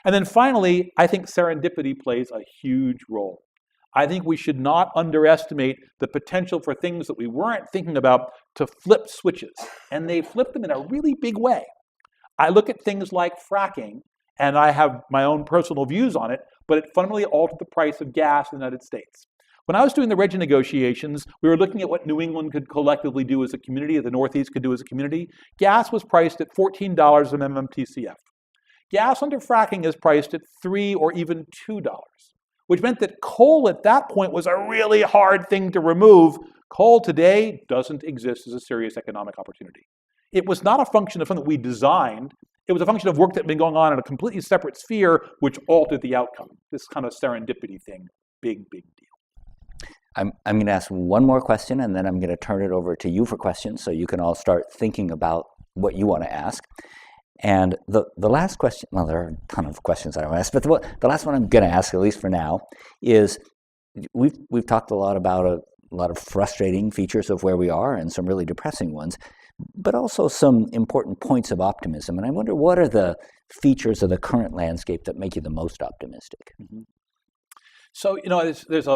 [SPEAKER 2] And then finally, I think serendipity plays a huge role. I think we should not underestimate the potential for things that we weren't thinking about to flip switches, and they flip them in a really big way. I look at things like fracking, and I have my own personal views on it, but it fundamentally altered the price of gas in the United States. When I was doing the RGGI negotiations, we were looking at what New England could collectively do as a community, the Northeast could do as a community. Gas was priced at $14 an MMTCF. Gas under fracking is priced at $3 or even $2, which meant that coal at that point was a really hard thing to remove. Coal today doesn't exist as a serious economic opportunity. It was not a function of something we designed. It was a function of work that had been going on in a completely separate sphere, which altered the outcome. This kind of serendipity thing, big deal.
[SPEAKER 1] I'm going to ask one more question, and then I'm going to turn it over to you for questions, so you can all start thinking about what you want to ask. And the last question, well, there are a ton of questions I want to ask, but the last one I'm going to ask, at least for now, is we've talked a lot about a lot of frustrating features of where we are and some really depressing ones, but also some important points of optimism. And I wonder, what are the features of the current landscape that make you the most optimistic?
[SPEAKER 2] Mm-hmm. So, it's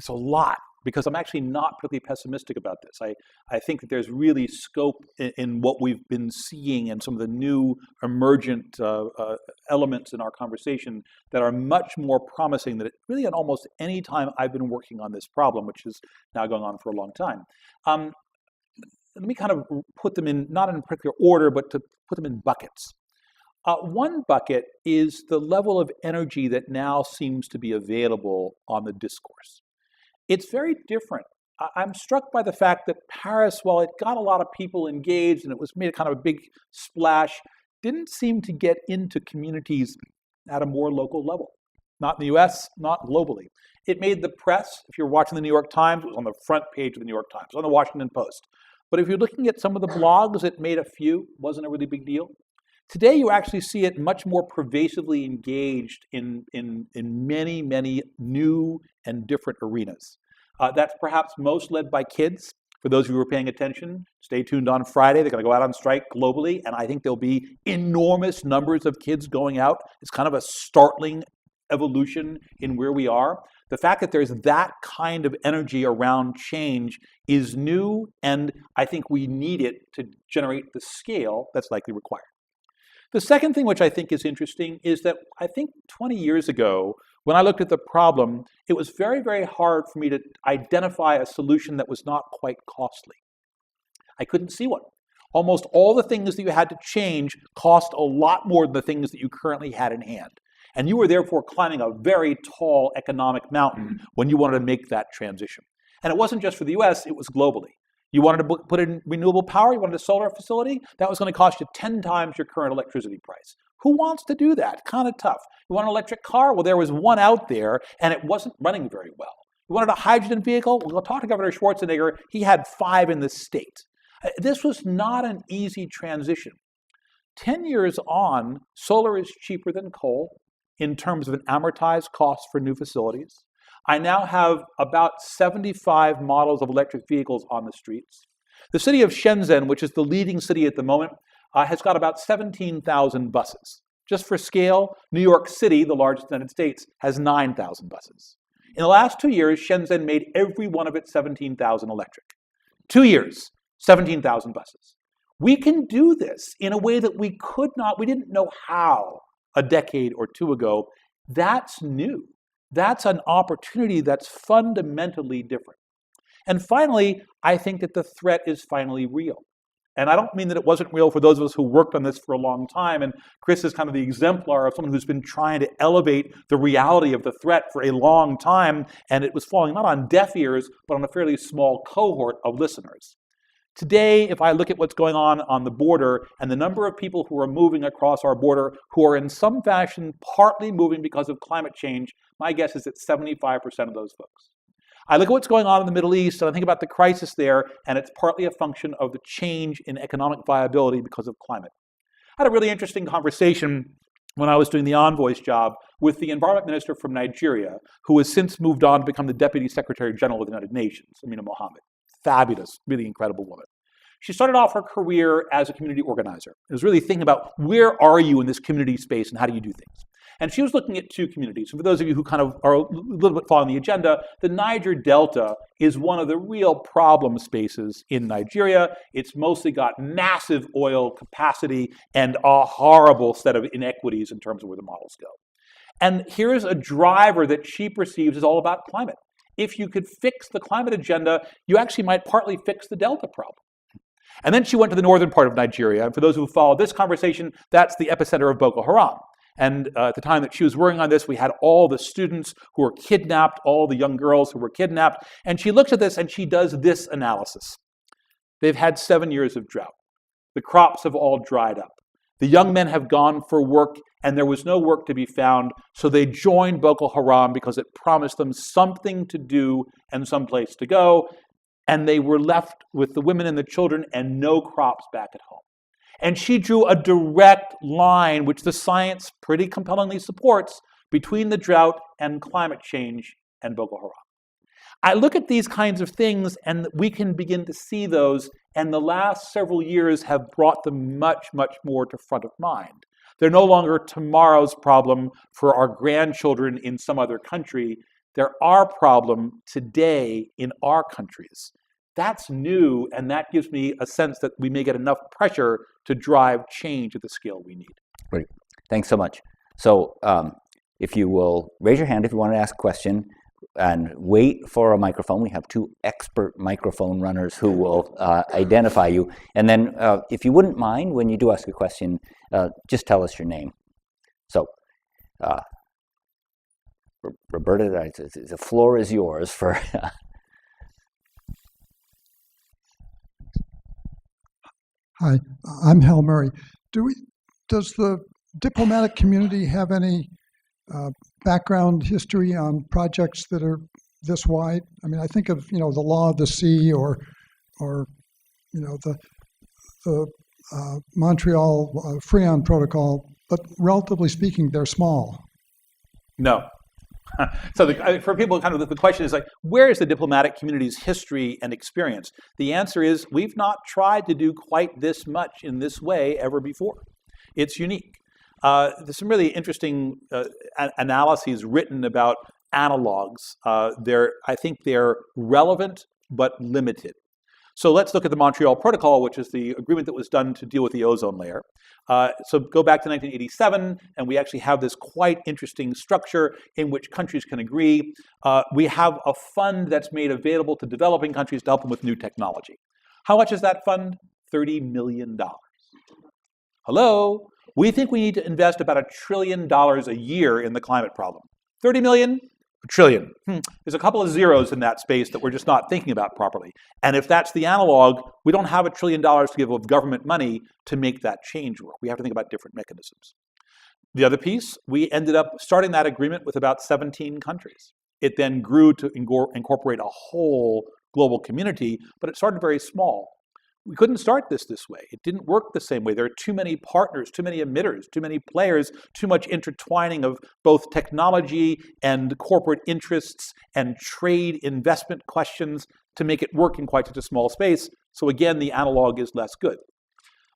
[SPEAKER 2] a lot, because I'm actually not particularly pessimistic about this. I think that there's really scope in what we've been seeing and some of the new emergent elements in our conversation that are much more promising than really at almost any time I've been working on this problem, which is now going on for a long time. Let me kind of put them in, not in particular order, but to put them in buckets. One bucket is the level of energy that now seems to be available on the discourse. It's very different. I'm struck by the fact that Paris, while it got a lot of people engaged and it was made kind of a big splash, didn't seem to get into communities at a more local level. Not in the US, not globally. It made the press. If you're watching the New York Times, it was on the front page of the New York Times, on the Washington Post. But if you're looking at some of the blogs, it made a few, wasn't a really big deal. Today, you actually see it much more pervasively engaged in many new and different arenas. That's perhaps most led by kids. For those of you who are paying attention, stay tuned on Friday. They're going to go out on strike globally, and I think there'll be enormous numbers of kids going out. It's kind of a startling evolution in where we are. The fact that there's that kind of energy around change is new, and I think we need it to generate the scale that's likely required. The second thing which I think is interesting is that I think 20 years ago, when I looked at the problem, it was very, very hard for me to identify a solution that was not quite costly. I couldn't see one. Almost all the things that you had to change cost a lot more than the things that you currently had in hand. And you were therefore climbing a very tall economic mountain when you wanted to make that transition. And it wasn't just for the US, it was globally. You wanted to put in renewable power, you wanted a solar facility, that was going to cost you 10 times your current electricity price. Who wants to do that? Kind of tough. You want an electric car? Well, there was one out there, and it wasn't running very well. You wanted a hydrogen vehicle? Well, we'll talk to Governor Schwarzenegger. He had 5 in the state. This was not an easy transition. 10 years on, solar is cheaper than coal in terms of an amortized cost for new facilities. I now have about 75 models of electric vehicles on the streets. The city of Shenzhen, which is the leading city at the moment, has got about 17,000 buses. Just for scale, New York City, the largest in the United States, has 9,000 buses. In the last 2 years, Shenzhen made every one of its 17,000 electric. 2 years, 17,000 buses. We can do this in a way that we didn't know how a decade or two ago. That's new. That's an opportunity that's fundamentally different. And finally, I think that the threat is finally real. And I don't mean that it wasn't real for those of us who worked on this for a long time. And Chris is kind of the exemplar of someone who's been trying to elevate the reality of the threat for a long time. And it was falling not on deaf ears, but on a fairly small cohort of listeners. Today, if I look at what's going on the border and the number of people who are moving across our border who are in some fashion partly moving because of climate change, my guess is that 75% of those folks. I look at what's going on in the Middle East and I think about the crisis there, and it's partly a function of the change in economic viability because of climate. I had a really interesting conversation when I was doing the envoy's job with the environment minister from Nigeria, who has since moved on to become the Deputy Secretary General of the United Nations, Amina Mohammed. Fabulous, really incredible woman. She started off her career as a community organizer. It was really thinking about where are you in this community space and how do you do things. And she was looking at two communities. And for those of you who kind of are a little bit following the agenda, the Niger Delta is one of the real problem spaces in Nigeria. It's mostly got massive oil capacity and a horrible set of inequities in terms of where the models go. And here's a driver that she perceives is all about climate. If you could fix the climate agenda, you actually might partly fix the Delta problem. And then she went to the northern part of Nigeria. And for those who follow this conversation, that's the epicenter of Boko Haram. And at the time that she was working on this, we had all the students who were kidnapped, all the young girls who were kidnapped. And she looks at this and she does this analysis. They've had 7 years of drought. The crops have all dried up. The young men have gone for work and there was no work to be found. So they joined Boko Haram because it promised them something to do and some place to go. And they were left with the women and the children and no crops back at home. And she drew a direct line, which the science pretty compellingly supports, between the drought and climate change and Boko Haram. I look at these kinds of things and we can begin to see those, and the last several years have brought them much, much more to front of mind. They're no longer tomorrow's problem for our grandchildren in some other country. They're our problem today in our countries. That's new, and that gives me a sense that we may get enough pressure to drive change at the scale we need.
[SPEAKER 1] Great. Thanks so much. So if you will raise your hand if you want to ask a question and wait for a microphone. We have two expert microphone runners who will identify you. And then if you wouldn't mind, when you do ask a question, just tell us your name. So Roberta, the floor is yours for...
[SPEAKER 3] Hi, I'm Hal Murray. Does the diplomatic community have any background history on projects that are this wide? I mean, I think of, the law of the sea or the Montreal Freon Protocol, but relatively speaking, they're small.
[SPEAKER 2] No. So for people, kind of the question is like, where is the diplomatic community's history and experience? The answer is we've not tried to do quite this much in this way ever before. It's unique. There's some really interesting analyses written about analogs. I think they're relevant but limited. So let's look at the Montreal Protocol, which is the agreement that was done to deal with the ozone layer. So go back to 1987, and we actually have this quite interesting structure in which countries can agree. We have a fund that's made available to developing countries to help them with new technology. How much is that fund? $30 million. Hello? We think we need to invest about $1 trillion a year in the climate problem. 30 million? $1 trillion. There's a couple of zeros in that space that we're just not thinking about properly. And if that's the analog, we don't have $1 trillion to give of government money to make that change work. We have to think about different mechanisms. The other piece, we ended up starting that agreement with about 17 countries. It then grew to incorporate a whole global community, but it started very small. We couldn't start this way. It didn't work the same way. There are too many partners, too many emitters, too many players, too much intertwining of both technology and corporate interests and trade investment questions to make it work in quite such a small space. So again, the analog is less good.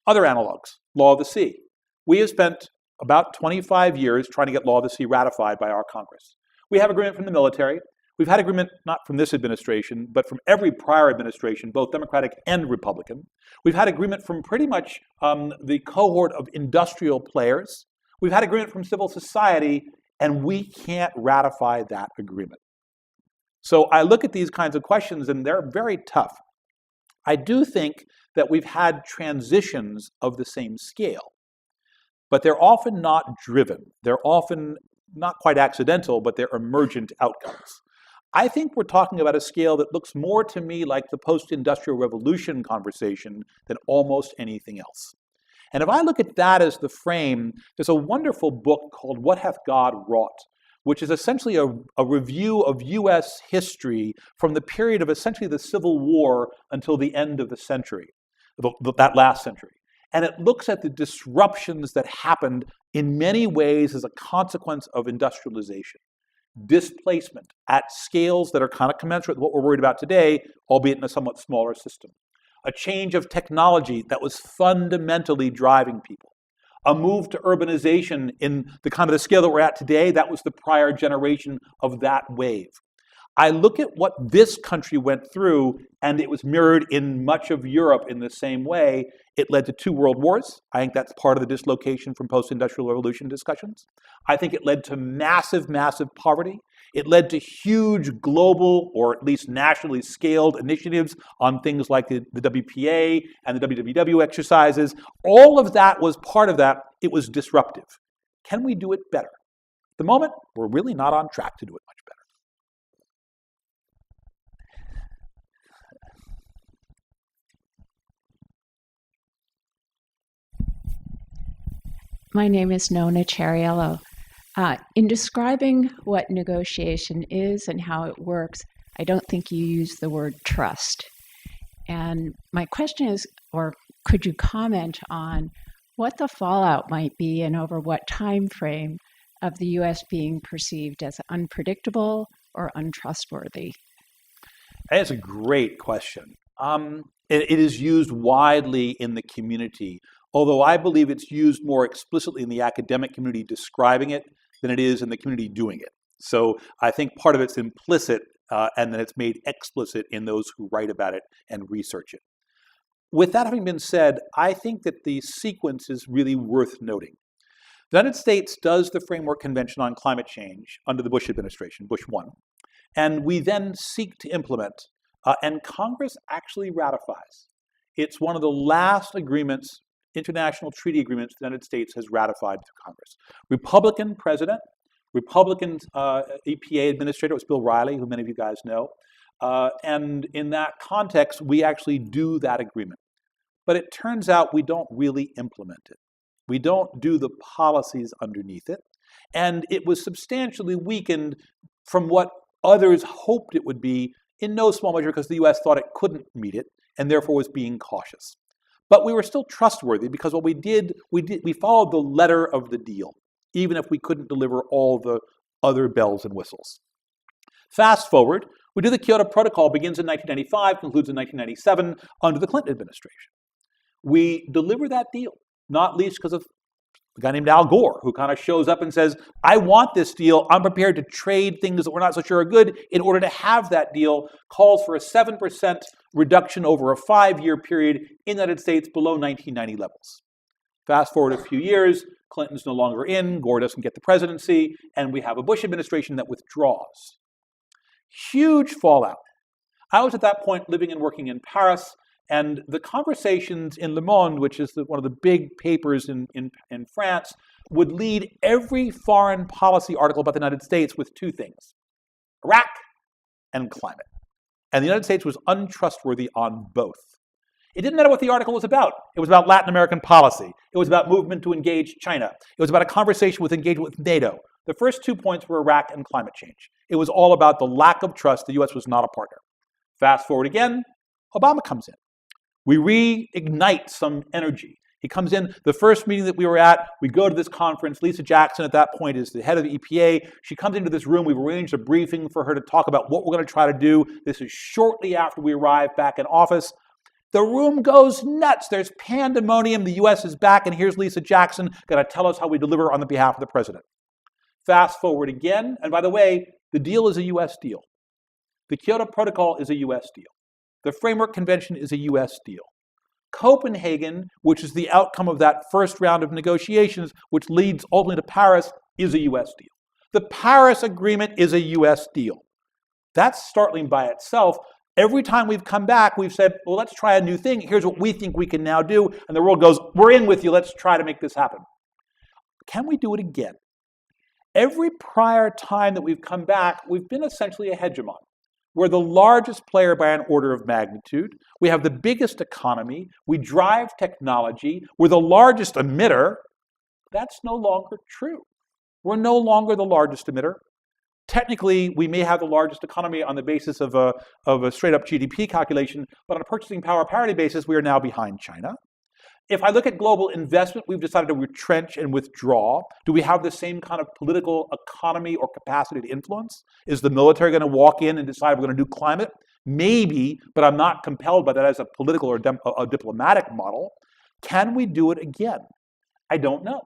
[SPEAKER 2] Other analogs, law of the sea. We have spent about 25 years trying to get law of the sea ratified by our Congress. We have agreement from the military. We've had agreement not from this administration, but from every prior administration, both Democratic and Republican. We've had agreement from pretty much the cohort of industrial players. We've had agreement from civil society, and we can't ratify that agreement. So I look at these kinds of questions, and they're very tough. I do think that we've had transitions of the same scale, but they're often not driven. They're often not quite accidental, but they're emergent outcomes. I think we're talking about a scale that looks more to me like the post-industrial revolution conversation than almost anything else. And if I look at that as the frame, there's a wonderful book called What Hath God Wrought, which is essentially a review of US history from the period of essentially the Civil War until the end of the century, that last century. And it looks at the disruptions that happened in many ways as a consequence of industrialization. Displacement at scales that are kind of commensurate with what we're worried about today, albeit in a somewhat smaller system. a change of technology that was fundamentally driving people. A move to urbanization in the kind of the scale that we're at today, that was the prior generation of that wave. I look at what this country went through, and it was mirrored in much of Europe in the same way. It led to 2 world wars. I think that's part of the dislocation from post-industrial revolution discussions. I think it led to massive, massive poverty. It led to huge global, or at least nationally scaled initiatives on things like the WPA and the WWW exercises. All of that was part of that. It was disruptive. Can we do it better? At the moment, we're really not on track to do it much better.
[SPEAKER 4] My name is Nona Chariello. In describing what negotiation is and how it works, I don't think you use the word trust. And my question is, or could you comment on what the fallout might be and over what time frame of the U.S. being perceived as unpredictable or untrustworthy?
[SPEAKER 2] That's a great question. It is used widely in the community, although I believe it's used more explicitly in the academic community describing it than it is in the community doing it. So I think part of it's implicit and then it's made explicit in those who write about it and research it. With that having been said, I think that the sequence is really worth noting. The United States does the Framework Convention on Climate Change under the Bush administration, Bush 1, and we then seek to implement, and Congress actually ratifies. It's one of the last agreements, international treaty agreements the United States has ratified through Congress. Republican president, Republican EPA administrator, it was Bill Riley, who many of you guys know. And in that context, we actually do that agreement. But it turns out we don't really implement it. We don't do the policies underneath it. And it was substantially weakened from what others hoped it would be, in no small measure because the US thought it couldn't meet it and therefore was being cautious. But we were still trustworthy because what we did, we followed the letter of the deal, even if we couldn't deliver all the other bells and whistles. Fast forward, we do the Kyoto Protocol, begins in 1995, concludes in 1997 under the Clinton administration. We deliver that deal, not least because of a guy named Al Gore, who kind of shows up and says, I want this deal. I'm prepared to trade things that we're not so sure are good in order to have that deal. Calls for a 7% reduction over a 5-year period in the United States below 1990 levels. Fast forward a few years, Clinton's no longer in, Gore doesn't get the presidency, and we have a Bush administration that withdraws. Huge fallout. I was at that point living and working in Paris, and the conversations in Le Monde, which is one of the big papers in France, would lead every foreign policy article about the United States with 2 things: Iraq and climate. And the United States was untrustworthy on both. It didn't matter what the article was about. It was about Latin American policy. It was about movement to engage China. It was about a conversation with engagement with NATO. The first 2 points were Iraq and climate change. It was all about the lack of trust. The US was not a partner. Fast forward again, Obama comes in. We reignite some energy. He comes in, the first meeting that we were at, we go to this conference. Lisa Jackson at that point is the head of the EPA. She comes into this room. We've arranged a briefing for her to talk about what we're going to try to do. This is shortly after we arrive back in office. The room goes nuts. There's pandemonium. The US is back, and here's Lisa Jackson going to tell us how we deliver on the behalf of the president. Fast forward again, and by the way, the deal is a US deal. The Kyoto Protocol is a US deal. The Framework Convention is a US deal. Copenhagen, which is the outcome of that first round of negotiations, which leads ultimately to Paris, is a US deal. The Paris Agreement is a US deal. That's startling by itself. Every time we've come back, we've said, well, let's try a new thing. Here's what we think we can now do. And the world goes, we're in with you. Let's try to make this happen. Can we do it again? Every prior time that we've come back, we've been essentially a hegemon. We're the largest player by an order of magnitude. We have the biggest economy. We drive technology. We're the largest emitter. That's no longer true. We're no longer the largest emitter. Technically, we may have the largest economy on the basis of a straight-up GDP calculation, but on a purchasing power parity basis, we are now behind China. If I look at global investment, we've decided to retrench and withdraw. Do we have the same kind of political economy or capacity to influence? Is the military going to walk in and decide we're going to do climate? Maybe, but I'm not compelled by that as a political or a diplomatic model. Can we do it again? I don't know.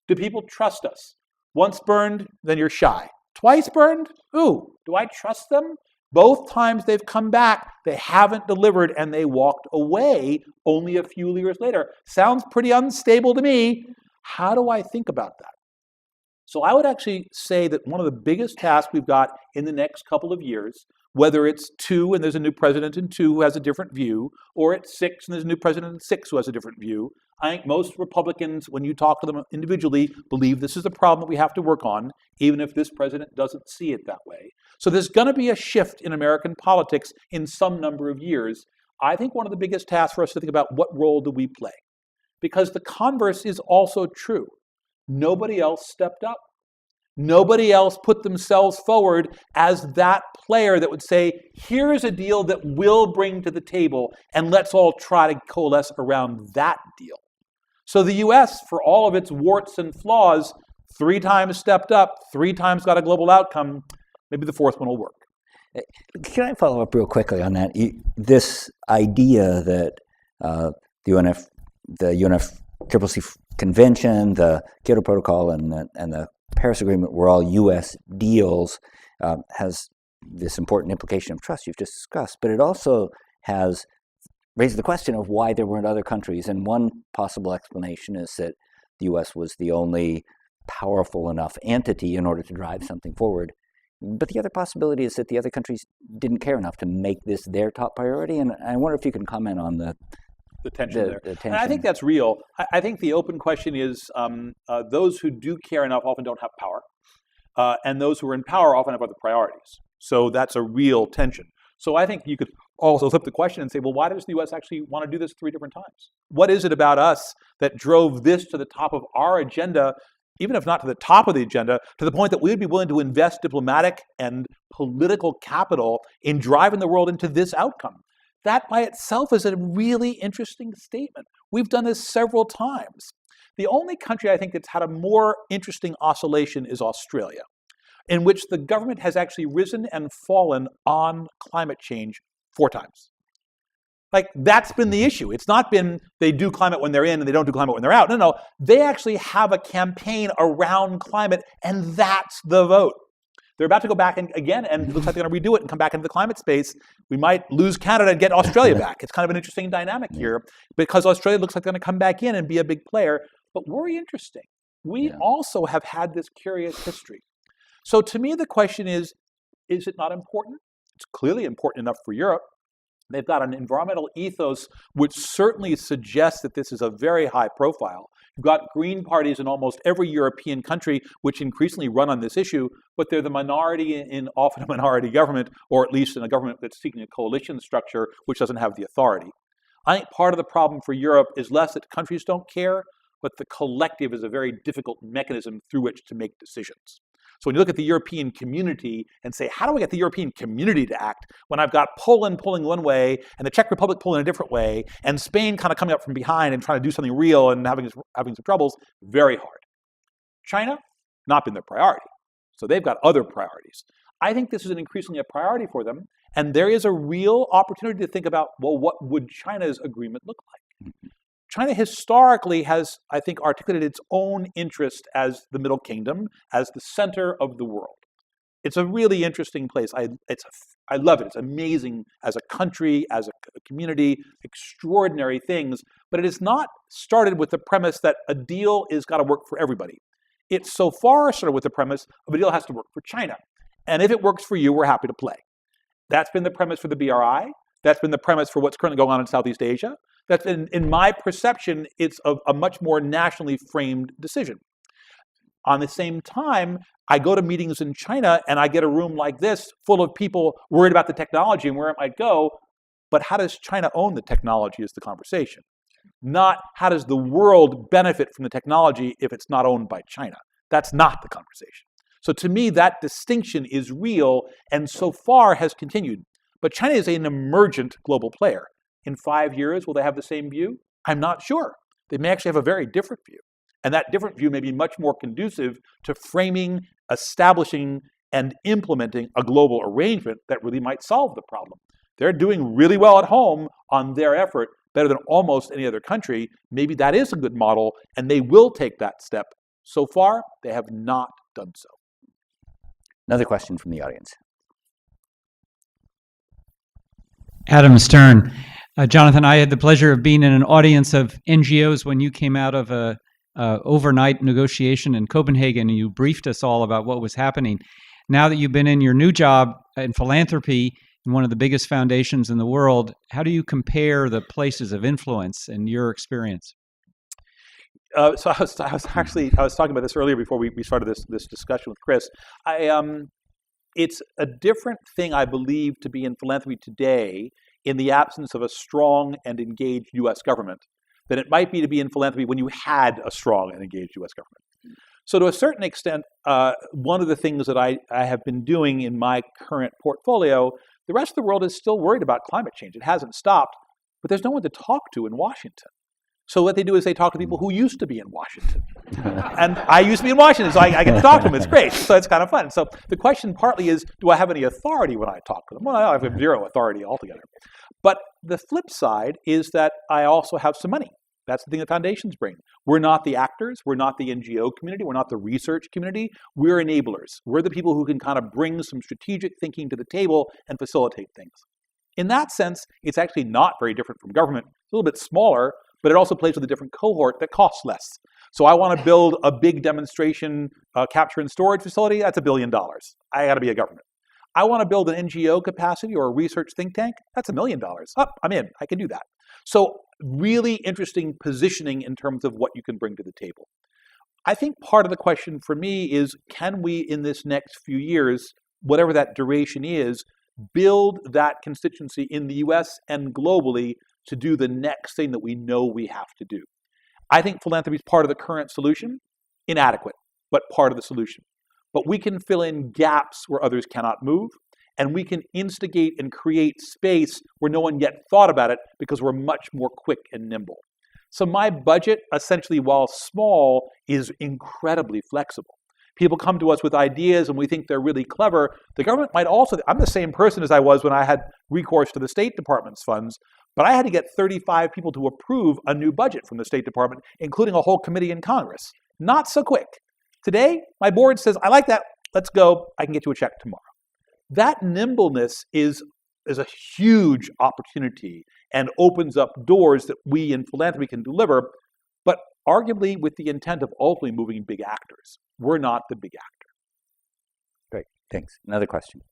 [SPEAKER 2] Do people trust us? Once burned, then you're shy. Twice burned? Ooh, do I trust them? Both times they've come back, they haven't delivered, and they walked away only a few years later. Sounds pretty unstable to me. How do I think about that? So I would actually say that one of the biggest tasks we've got in the next couple of years, whether it's 2 and there's a new president in 2 who has a different view, or it's 6 and there's a new president in 6 who has a different view, I think most Republicans, when you talk to them individually, believe this is a problem that we have to work on, even if this president doesn't see it that way. So there's going to be a shift in American politics in some number of years. I think one of the biggest tasks for us to think about, what role do we play? Because the converse is also true. Nobody else stepped up. Nobody else put themselves forward as that player that would say, here is a deal that we'll bring to the table, and let's all try to coalesce around that deal. So the US, for all of its warts and flaws, 3 times stepped up, 3 times got a global outcome. Maybe the 4th one will work.
[SPEAKER 1] Can I follow up real quickly on that? This idea that the UNFCCC Convention, the Kyoto Protocol, and the Paris Agreement were all U.S. deals, has this important implication of trust you've just discussed, but it also has raised the question of why there weren't other countries. And one possible explanation is that the U.S. was the only powerful enough entity in order to drive something forward. But the other possibility is that the other countries didn't care enough to make this their top priority. And I wonder if you can comment on the
[SPEAKER 2] tension there. And I think that's real. I think the open question is those who do care enough often don't have power. And those who are in power often have other priorities. So that's a real tension. So I think you could also flip the question and say, well, why does the U.S. actually want to do this 3 different times? What is it about us that drove this to the top of our agenda, even if not to the top of the agenda, to the point that we would be willing to invest diplomatic and political capital in driving the world into this outcome? That by itself is a really interesting statement. We've done this several times. The only country I think that's had a more interesting oscillation is Australia, in which the government has actually risen and fallen on climate change 4 times. Like, that's been the issue. It's not been they do climate when they're in and they don't do climate when they're out. No, they actually have a campaign around climate, and that's the vote. They're about to go back again, and it looks like they're going to redo it and come back into the climate space. We might lose Canada and get Australia back. It's kind of an interesting dynamic here, because Australia looks like they're going to come back in and be a big player. But very interesting. We also have had this curious history. So to me, the question is it not important? It's clearly important enough for Europe. They've got an environmental ethos which certainly suggests that this is a very high profile. You've got green parties in almost every European country which increasingly run on this issue, but they're the minority in often a minority government, or at least in a government that's seeking a coalition structure which doesn't have the authority. I think part of the problem for Europe is less that countries don't care, but the collective is a very difficult mechanism through which to make decisions. So when you look at the European community and say, how do we get the European community to act when I've got Poland pulling one way and the Czech Republic pulling a different way and Spain kind of coming up from behind and trying to do something real and having some troubles? Very hard. China, not been their priority. So they've got other priorities. I think this is increasingly a priority for them. And there is a real opportunity to think about, well, what would China's agreement look like? Mm-hmm. China historically has, I think, articulated its own interest as the Middle Kingdom, as the center of the world. It's a really interesting place. I love it. It's amazing as a country, as a community, extraordinary things. But it is not started with the premise that a deal is got to work for everybody. It's so far started with the premise of a deal has to work for China. And if it works for you, we're happy to play. That's been the premise for the BRI. That's been the premise for what's currently going on in Southeast Asia. That's in my perception, it's a much more nationally framed decision. On the same time, I go to meetings in China and I get a room like this full of people worried about the technology and where it might go. But how does China own the technology is the conversation. Not how does the world benefit from the technology if it's not owned by China. That's not the conversation. So to me, that distinction is real and so far has continued. But China is an emergent global player. In 5 years, will they have the same view? I'm not sure. They may actually have a very different view. And that different view may be much more conducive to framing, establishing, and implementing a global arrangement that really might solve the problem. They're doing really well at home on their effort, better than almost any other country. Maybe that is a good model, and they will take that step. So far, they have not done so.
[SPEAKER 1] Another question from the audience.
[SPEAKER 5] Adam Stern. Jonathan, I had the pleasure of being in an audience of NGOs when you came out of a overnight negotiation in Copenhagen, and you briefed us all about what was happening. Now that you've been in your new job in philanthropy in one of the biggest foundations in the world, how do you compare the places of influence in your experience?
[SPEAKER 2] So I was talking about this earlier before we started this discussion with Chris. It's a different thing, I believe, to be in philanthropy today in the absence of a strong and engaged U.S. government than it might be to be in philanthropy when you had a strong and engaged U.S. government. So to a certain extent, one of the things that I have been doing in my current portfolio, the rest of the world is still worried about climate change. It hasn't stopped, but there's no one to talk to in Washington. So what they do is they talk to people who used to be in Washington. And I used to be in Washington, so I get to talk to them. It's great. So it's kind of fun. So the question partly is, do I have any authority when I talk to them? Well, I have zero authority altogether. But the flip side is that I also have some money. That's the thing that foundations bring. We're not the actors. We're not the NGO community. We're not the research community. We're enablers. We're the people who can kind of bring some strategic thinking to the table and facilitate things. In that sense, it's actually not very different from government. It's a little bit smaller, but it also plays with a different cohort that costs less. So I want to build a big demonstration capture and storage facility. That's $1 billion. I got to be a government. I want to build an NGO capacity or a research think tank. That's $1 million. I'm in. I can do that. So really interesting positioning in terms of what you can bring to the table. I think part of the question for me is, can we, in this next few years, whatever that duration is, build that constituency in the US and globally to do the next thing that we know we have to do? I think philanthropy is part of the current solution, inadequate, but part of the solution. But we can fill in gaps where others cannot move, and we can instigate and create space where no one yet thought about it because we're much more quick and nimble. So my budget, essentially, while small, is incredibly flexible. People come to us with ideas and we think they're really clever. The government might also, I'm the same person as I was when I had recourse to the State Department's funds, but I had to get 35 people to approve a new budget from the State Department, including a whole committee in Congress. Not so quick. Today, my board says, I like that, let's go, I can get you a check tomorrow. That nimbleness is a huge opportunity and opens up doors that we in philanthropy can deliver, but arguably with the intent of ultimately moving big actors. We're not the big actor.
[SPEAKER 1] Great, thanks. Another question.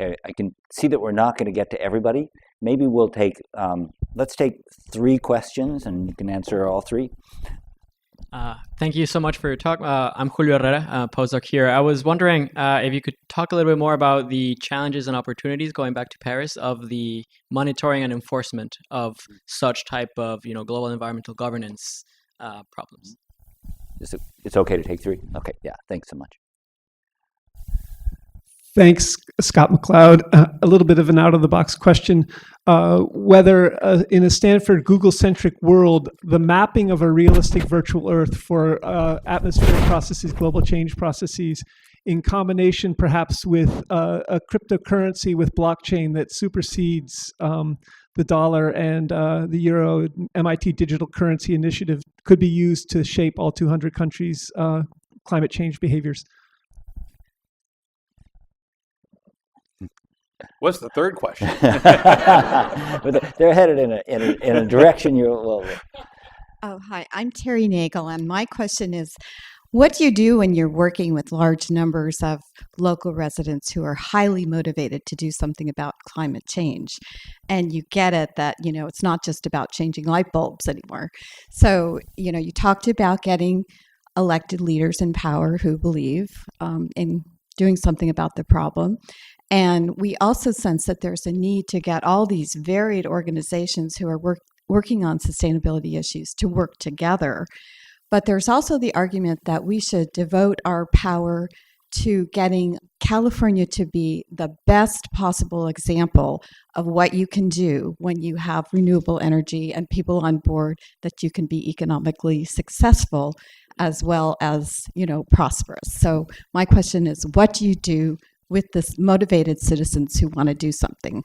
[SPEAKER 1] Okay, I can see that we're not going to get to everybody. Maybe we'll take, let's take 3 questions and you can answer all 3.
[SPEAKER 6] Thank you so much for your talk. I'm Julio Herrera, postdoc here. I was wondering if you could talk a little bit more about the challenges and opportunities, going back to Paris, of the monitoring and enforcement of such type of global environmental governance problems.
[SPEAKER 1] It's okay to take 3? Okay, yeah, thanks so much.
[SPEAKER 7] Thanks, Scott McLeod. A little bit of an out-of-the-box question. Whether in a Stanford Google-centric world, the mapping of a realistic virtual Earth for atmospheric processes, global change processes, in combination perhaps with a cryptocurrency with blockchain that supersedes the dollar and the euro, MIT Digital Currency Initiative, could be used to shape all 200 countries' climate change behaviors.
[SPEAKER 2] What's the third question?
[SPEAKER 1] They're headed in a direction you're. Well,
[SPEAKER 8] Oh, hi. I'm Terry Nagel, and my question is, what do you do when you're working with large numbers of local residents who are highly motivated to do something about climate change? And you get it that, it's not just about changing light bulbs anymore. So, you talked about getting elected leaders in power who believe in doing something about the problem. And we also sense that there's a need to get all these varied organizations who are working on sustainability issues to work together. But there's also the argument that we should devote our power to getting California to be the best possible example of what you can do when you have renewable energy and people on board, that you can be economically successful as well as, prosperous. So my question is, what do you do with this motivated citizens who want to do something?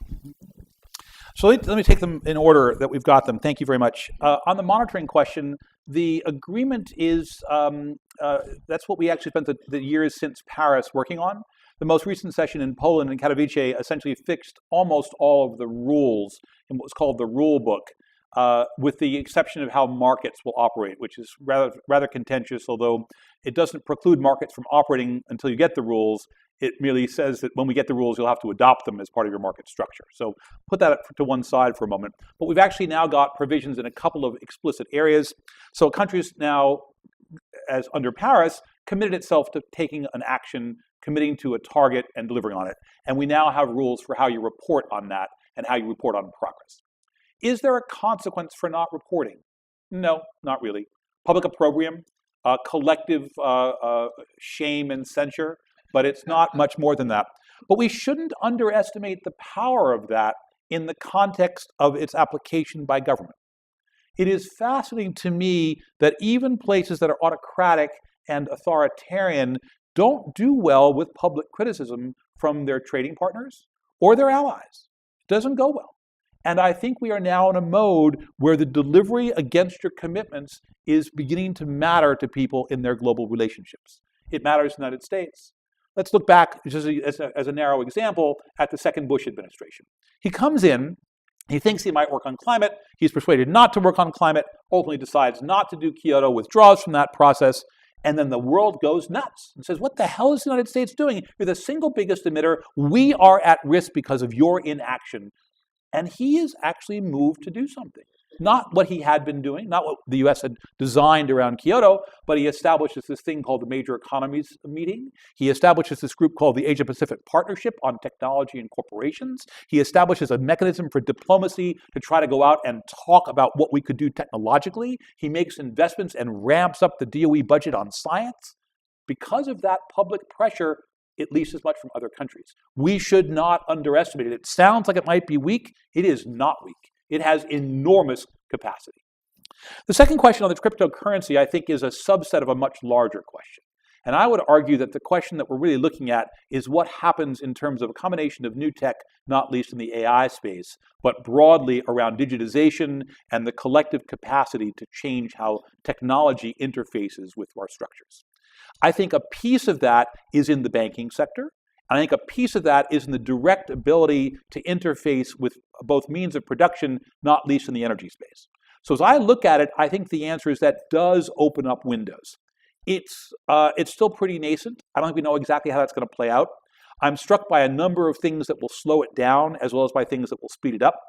[SPEAKER 2] So let me take them in order that we've got them. Thank you very much. On the monitoring question, the agreement is, that's what we actually spent the years since Paris working on. The most recent session in Poland in Katowice essentially fixed almost all of the rules in what was called the rule book, with the exception of how markets will operate, which is rather contentious, although it doesn't preclude markets from operating until you get the rules. It merely says that when we get the rules, you'll have to adopt them as part of your market structure. So put that to one side for a moment. But we've actually now got provisions in a couple of explicit areas. So countries now, as under Paris, committed itself to taking an action, committing to a target and delivering on it. And we now have rules for how you report on that and how you report on progress. Is there a consequence for not reporting? No, not really. Public opprobrium, collective shame and censure, but it's not much more than that. But we shouldn't underestimate the power of that in the context of its application by government. It is fascinating to me that even places that are autocratic and authoritarian don't do well with public criticism from their trading partners or their allies. It doesn't go well. And I think we are now in a mode where the delivery against your commitments is beginning to matter to people in their global relationships. It matters in the United States. Let's look back, just as a narrow example, at the second Bush administration. He comes in, he thinks he might work on climate, he's persuaded not to work on climate, ultimately decides not to do Kyoto, withdraws from that process, and then the world goes nuts and says, what the hell is the United States doing? You're the single biggest emitter. We are at risk because of your inaction. And he is actually moved to do something. Not what he had been doing, not what the US had designed around Kyoto, but he establishes this thing called the Major Economies Meeting. He establishes this group called the Asia-Pacific Partnership on Technology and Corporations. He establishes a mechanism for diplomacy to try to go out and talk about what we could do technologically. He makes investments and ramps up the DOE budget on science. Because of that public pressure, at least as much from other countries. We should not underestimate it. It sounds like it might be weak. It is not weak. It has enormous capacity. The second question on the cryptocurrency, I think, is a subset of a much larger question. And I would argue that the question that we're really looking at is what happens in terms of a combination of new tech, not least in the AI space, but broadly around digitization and the collective capacity to change how technology interfaces with our structures. I think a piece of that is in the banking sector. I think a piece of that is in the direct ability to interface with both means of production, not least in the energy space. So as I look at it, I think the answer is that does open up windows. It's still pretty nascent. I don't think we know exactly how that's going to play out. I'm struck by a number of things that will slow it down, as well as by things that will speed it up.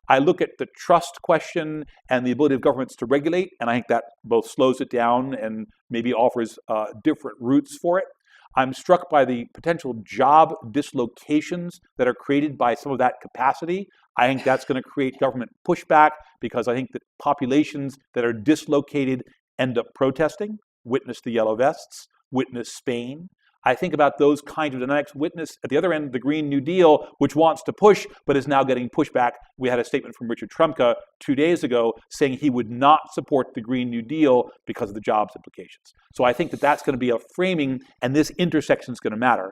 [SPEAKER 2] I look at the trust question and the ability of governments to regulate, and I think that both slows it down and maybe offers different routes for it. I'm struck by the potential job dislocations that are created by some of that capacity. I think that's going to create government pushback because I think that populations that are dislocated end up protesting. Witness the Yellow Vests, witness Spain. I think about those kinds of dynamics. Witness at the other end, the Green New Deal, which wants to push, but is now getting pushback. We had a statement from Richard Trumka 2 days ago saying he would not support the Green New Deal because of the jobs implications. So I think that that's going to be a framing, and this intersection is going to matter.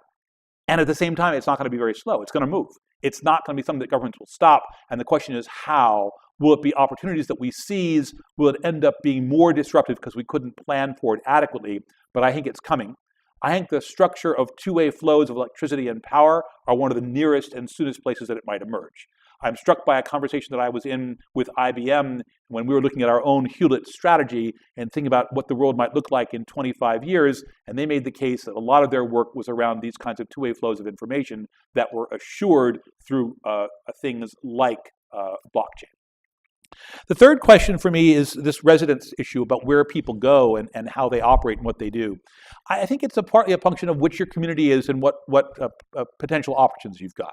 [SPEAKER 2] And at the same time, it's not going to be very slow. It's going to move. It's not going to be something that governments will stop. And the question is how? Will it be opportunities that we seize? Will it end up being more disruptive because we couldn't plan for it adequately? But I think it's coming. I think the structure of two-way flows of electricity and power are one of the nearest and soonest places that it might emerge. I'm struck by a conversation that I was in with IBM when we were looking at our own Hewlett strategy and thinking about what the world might look like in 25 years. And they made the case that a lot of their work was around these kinds of two-way flows of information that were assured through things like blockchain. The third question for me is this residence issue about where people go and how they operate and what they do. I think it's partly a function of which your community is and what potential options you've got.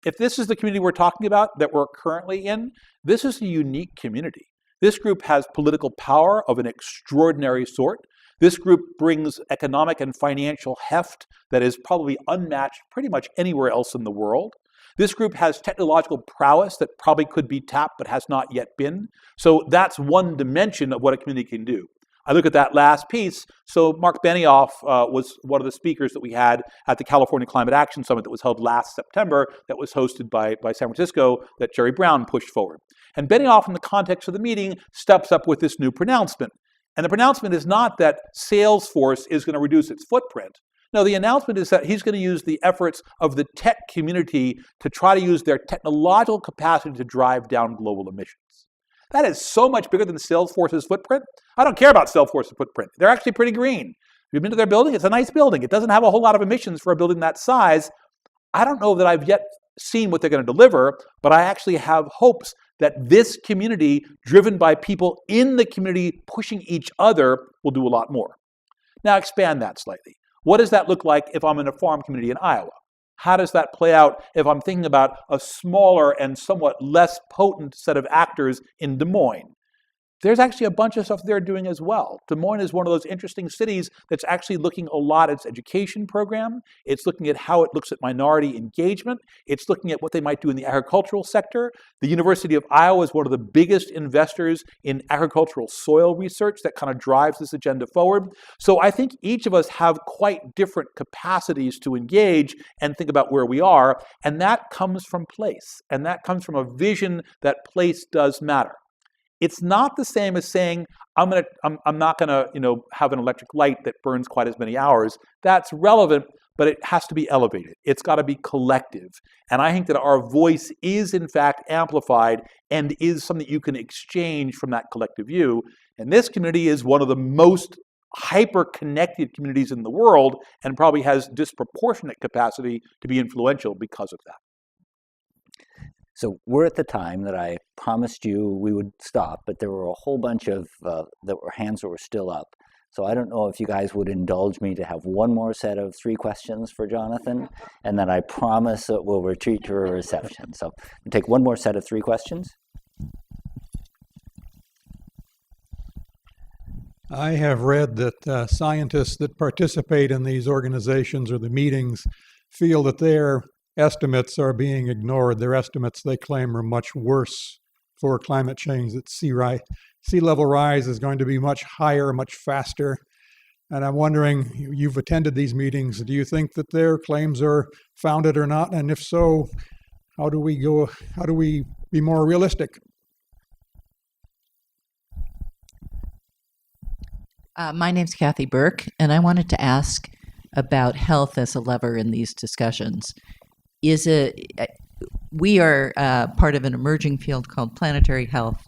[SPEAKER 2] If this is the community we're talking about that we're currently in, this is a unique community. This group has political power of an extraordinary sort. This group brings economic and financial heft that is probably unmatched pretty much anywhere else in the world. This group has technological prowess that probably could be tapped but has not yet been. So that's one dimension of what a community can do. I look at that last piece. So Mark Benioff was one of the speakers that we had at the California Climate Action Summit that was held last September, that was hosted by San Francisco, that Jerry Brown pushed forward. And Benioff, in the context of the meeting, steps up with this new pronouncement. And the pronouncement is not that Salesforce is going to reduce its footprint. No, the announcement is that he's going to use the efforts of the tech community to try to use their technological capacity to drive down global emissions. That is so much bigger than Salesforce's footprint. I don't care about Salesforce's footprint. They're actually pretty green. Have you been to their building? It's a nice building. It doesn't have a whole lot of emissions for a building that size. I don't know that I've yet seen what they're going to deliver, but I actually have hopes that this community, driven by people in the community pushing each other, will do a lot more. Now expand that slightly. What does that look like if I'm in a farm community in Iowa? How does that play out if I'm thinking about a smaller and somewhat less potent set of actors in Des Moines? There's actually a bunch of stuff they're doing as well. Des Moines is one of those interesting cities that's actually looking a lot at its education program. It's looking at how it looks at minority engagement. It's looking at what they might do in the agricultural sector. The University of Iowa is one of the biggest investors in agricultural soil research that kind of drives this agenda forward. So I think each of us have quite different capacities to engage and think about where we are, and that comes from place, and that comes from a vision that place does matter. It's not the same as saying, I'm not going to have an electric light that burns quite as many hours. That's relevant, but it has to be elevated. It's got to be collective. And I think that our voice is, in fact, amplified and is something that you can exchange from that collective view. And this community is one of the most hyper-connected communities in the world and probably has disproportionate capacity to be influential because of that.
[SPEAKER 1] So we're at the time that I promised you we would stop, but there were a whole bunch of hands that were still up. So I don't know if you guys would indulge me to have one more set of 3 questions for Jonathan, and then I promise that we'll retreat to a reception. So we'll take one more set of 3 questions.
[SPEAKER 9] I have read that scientists that participate in these organizations or the meetings feel that their estimates are being ignored. Their estimates, they claim, are much worse for climate change, that sea level rise is going to be much higher, much faster. And I'm wondering, you've attended these meetings, do you think that their claims are founded or not? And if so, how do we be more realistic?
[SPEAKER 10] My name's Kathy Burke, and I wanted to ask about health as a lever in these discussions. We are part of an emerging field called planetary health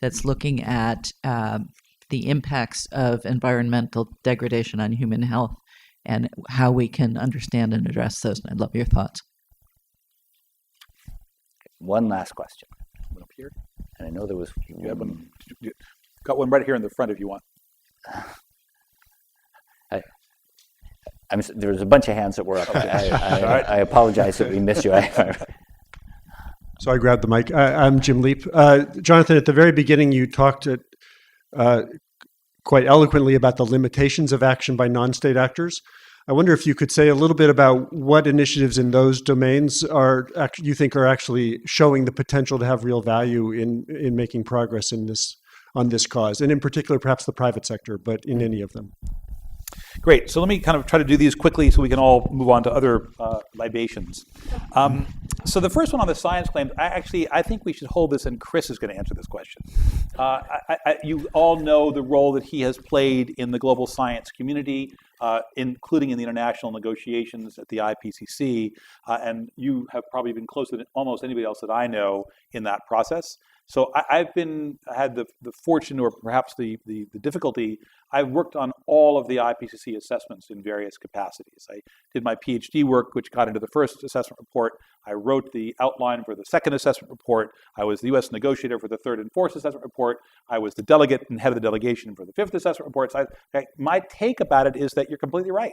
[SPEAKER 10] that's looking at the impacts of environmental degradation on human health and how we can understand and address those. And I'd love your thoughts.
[SPEAKER 1] One last question.
[SPEAKER 2] One up here.
[SPEAKER 1] And I know there was
[SPEAKER 2] You have one. Got one right here in the front if you want.
[SPEAKER 1] There was a bunch of hands that were up. I apologize that we missed you.
[SPEAKER 11] So I grabbed the mic. I'm Jim Leap. Jonathan, at the very beginning, you talked quite eloquently about the limitations of action by non-state actors. I wonder if you could say a little bit about what initiatives in those domains you think are actually showing the potential to have real value in making progress on this cause, and in particular, perhaps the private sector, but in any of them.
[SPEAKER 2] Great. So let me kind of try to do these quickly so we can all move on to other libations. So the first one on the science claims, I think we should hold this, and Chris is going to answer this question. You all know the role that he has played in the global science community, including in the international negotiations at the IPCC, and you have probably been closer than almost anybody else that I know in that process. So I've had the fortune, or perhaps the difficulty. I've worked on all of the IPCC assessments in various capacities. I did my PhD work, which got into the first assessment report. I wrote the outline for the second assessment report. I was the U.S. negotiator for the third and fourth assessment report. I was the delegate and head of the delegation for the fifth assessment report. So my take about it is that you're completely right.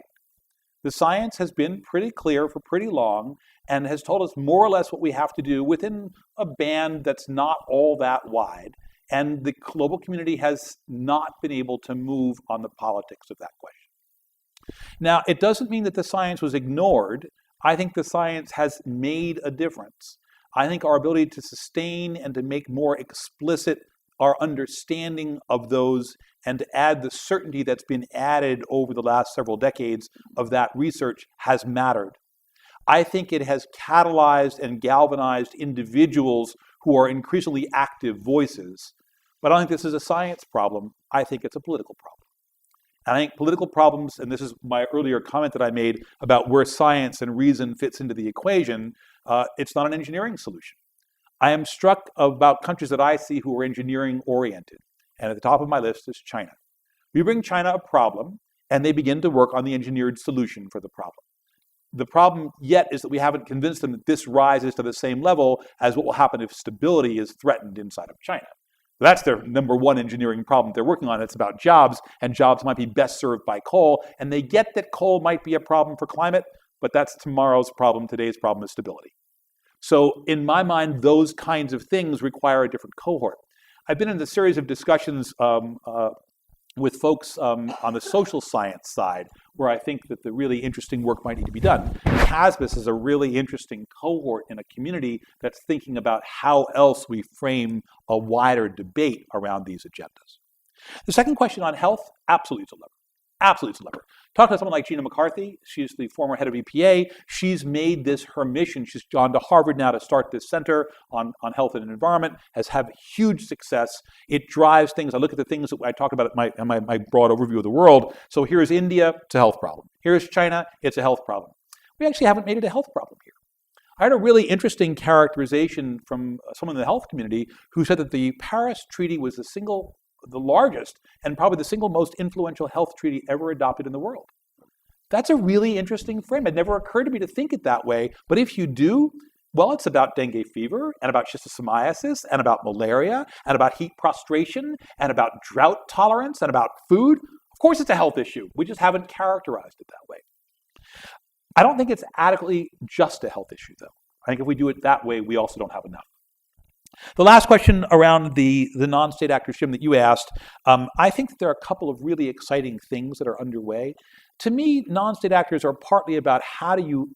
[SPEAKER 2] The science has been pretty clear for pretty long and has told us more or less what we have to do within a band that's not all that wide. And the global community has not been able to move on the politics of that question. Now, it doesn't mean that the science was ignored. I think the science has made a difference. I think our ability to sustain and to make more explicit our understanding of those and to add the certainty that's been added over the last several decades of that research has mattered. I think it has catalyzed and galvanized individuals who are increasingly active voices. But I don't think this is a science problem. I think it's a political problem. And I think political problems, and this is my earlier comment that I made about where science and reason fits into the equation, it's not an engineering solution. I am struck about countries that I see who are engineering oriented. And at the top of my list is China. We bring China a problem, and they begin to work on the engineered solution for the problem. The problem yet is that we haven't convinced them that this rises to the same level as what will happen if stability is threatened inside of China. That's their number one engineering problem they're working on. It's about jobs, and jobs might be best served by coal. And they get that coal might be a problem for climate, but that's tomorrow's problem. Today's problem is stability. So in my mind, those kinds of things require a different cohort. I've been in a series of discussions with folks on the social science side, where I think that the really interesting work might need to be done. CASBIS is a really interesting cohort in a community that's thinking about how else we frame a wider debate around these agendas. The second question on health, absolutely it's a lever. Absolutely it's a lever. Talk to someone like Gina McCarthy. She's the former head of EPA. She's made this her mission. She's gone to Harvard now to start this center on health and environment, has had huge success. It drives things. I look at the things that I talked about in my broad overview of the world. So here's India, it's a health problem. Here's China, it's a health problem. We actually haven't made it a health problem here. I heard a really interesting characterization from someone in the health community who said that the Paris Treaty was the largest and probably the single most influential health treaty ever adopted in the world. That's a really interesting frame. It never occurred to me to think it that way, but if you do, well, it's about dengue fever and about schistosomiasis and about malaria and about heat prostration and about drought tolerance and about food. Of course it's a health issue. We just haven't characterized it that way. I don't think it's adequately just a health issue, though. I think if we do it that way, we also don't have enough. The last question around the non-state actors, Jim, that you asked, I think that there are a couple of really exciting things that are underway. To me, non-state actors are partly about how do you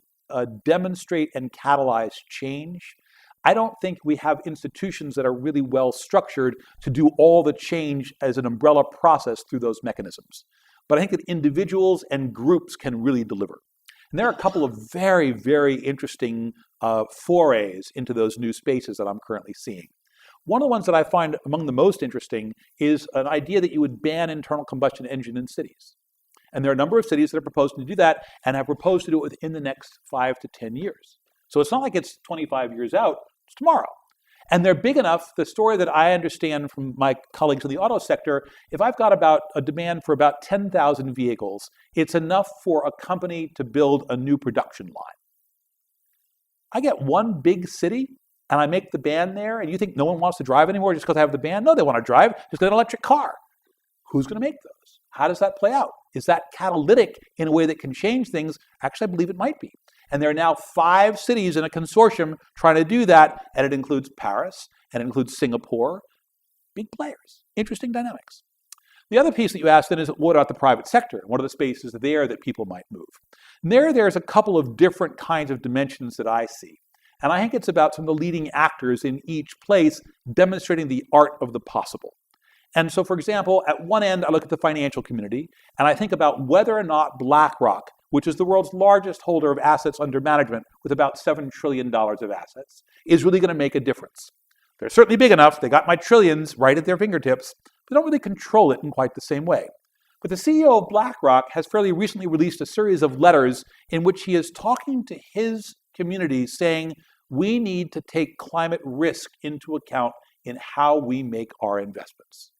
[SPEAKER 2] demonstrate and catalyze change. I don't think we have institutions that are really well structured to do all the change as an umbrella process through those mechanisms. But I think that individuals and groups can really deliver. And there are a couple of very, very interesting forays into those new spaces that I'm currently seeing. One of the ones that I find among the most interesting is an idea that you would ban internal combustion engine in cities. And there are a number of cities that are proposing to do that and have proposed to do it within the next 5 to 10 years. So it's not like it's 25 years out, it's tomorrow. And they're big enough, the story that I understand from my colleagues in the auto sector, if I've got about a demand for about 10,000 vehicles, it's enough for a company to build a new production line. I get one big city and I make the ban there, and you think no one wants to drive anymore just because I have the ban? No, they want to drive, just get an electric car. Who's going to make those? How does that play out? Is that catalytic in a way that can change things? Actually, I believe it might be. And there are now 5 cities in a consortium trying to do that, and it includes Paris, and it includes Singapore. Big players, interesting dynamics. The other piece that you asked then is, what about the private sector? What are the spaces there that people might move? And there's a couple of different kinds of dimensions that I see. And I think it's about some of the leading actors in each place demonstrating the art of the possible. And so, for example, at one end, I look at the financial community, and I think about whether or not BlackRock, which is the world's largest holder of assets under management with about $7 trillion of assets, is really going to make a difference. They're certainly big enough. They got my trillions right at their fingertips, but they don't really control it in quite the same way. But the CEO of BlackRock has fairly recently released a series of letters in which he is talking to his community saying, we need to take climate risk into account in how we make our investments.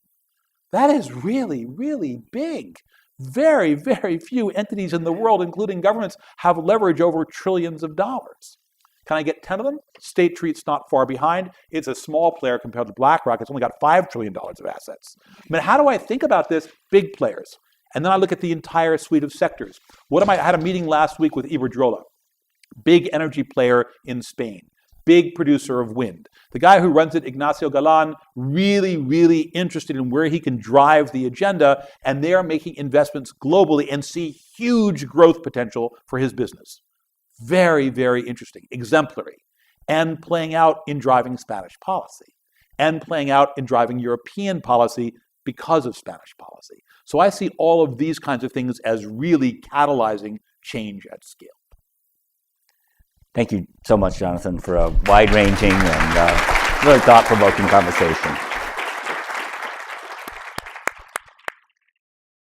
[SPEAKER 2] That is really, really big. Very, very few entities in the world, including governments, have leverage over trillions of dollars. Can I get 10 of them? State Street's not far behind. It's a small player compared to BlackRock. It's only got $5 trillion of assets. But how do I think about this? Big players. And then I look at the entire suite of sectors. I had a meeting last week with Iberdrola, big energy player in Spain, big producer of wind. The guy who runs it, Ignacio Galán, really, really interested in where he can drive the agenda, and they are making investments globally and see huge growth potential for his business. Very, very interesting, exemplary, and playing out in driving Spanish policy. and playing out in driving European policy because of Spanish policy. So I see all of these kinds of things as really catalyzing change at scale.
[SPEAKER 1] Thank you so much, Jonathan, for a wide-ranging and really thought-provoking conversation.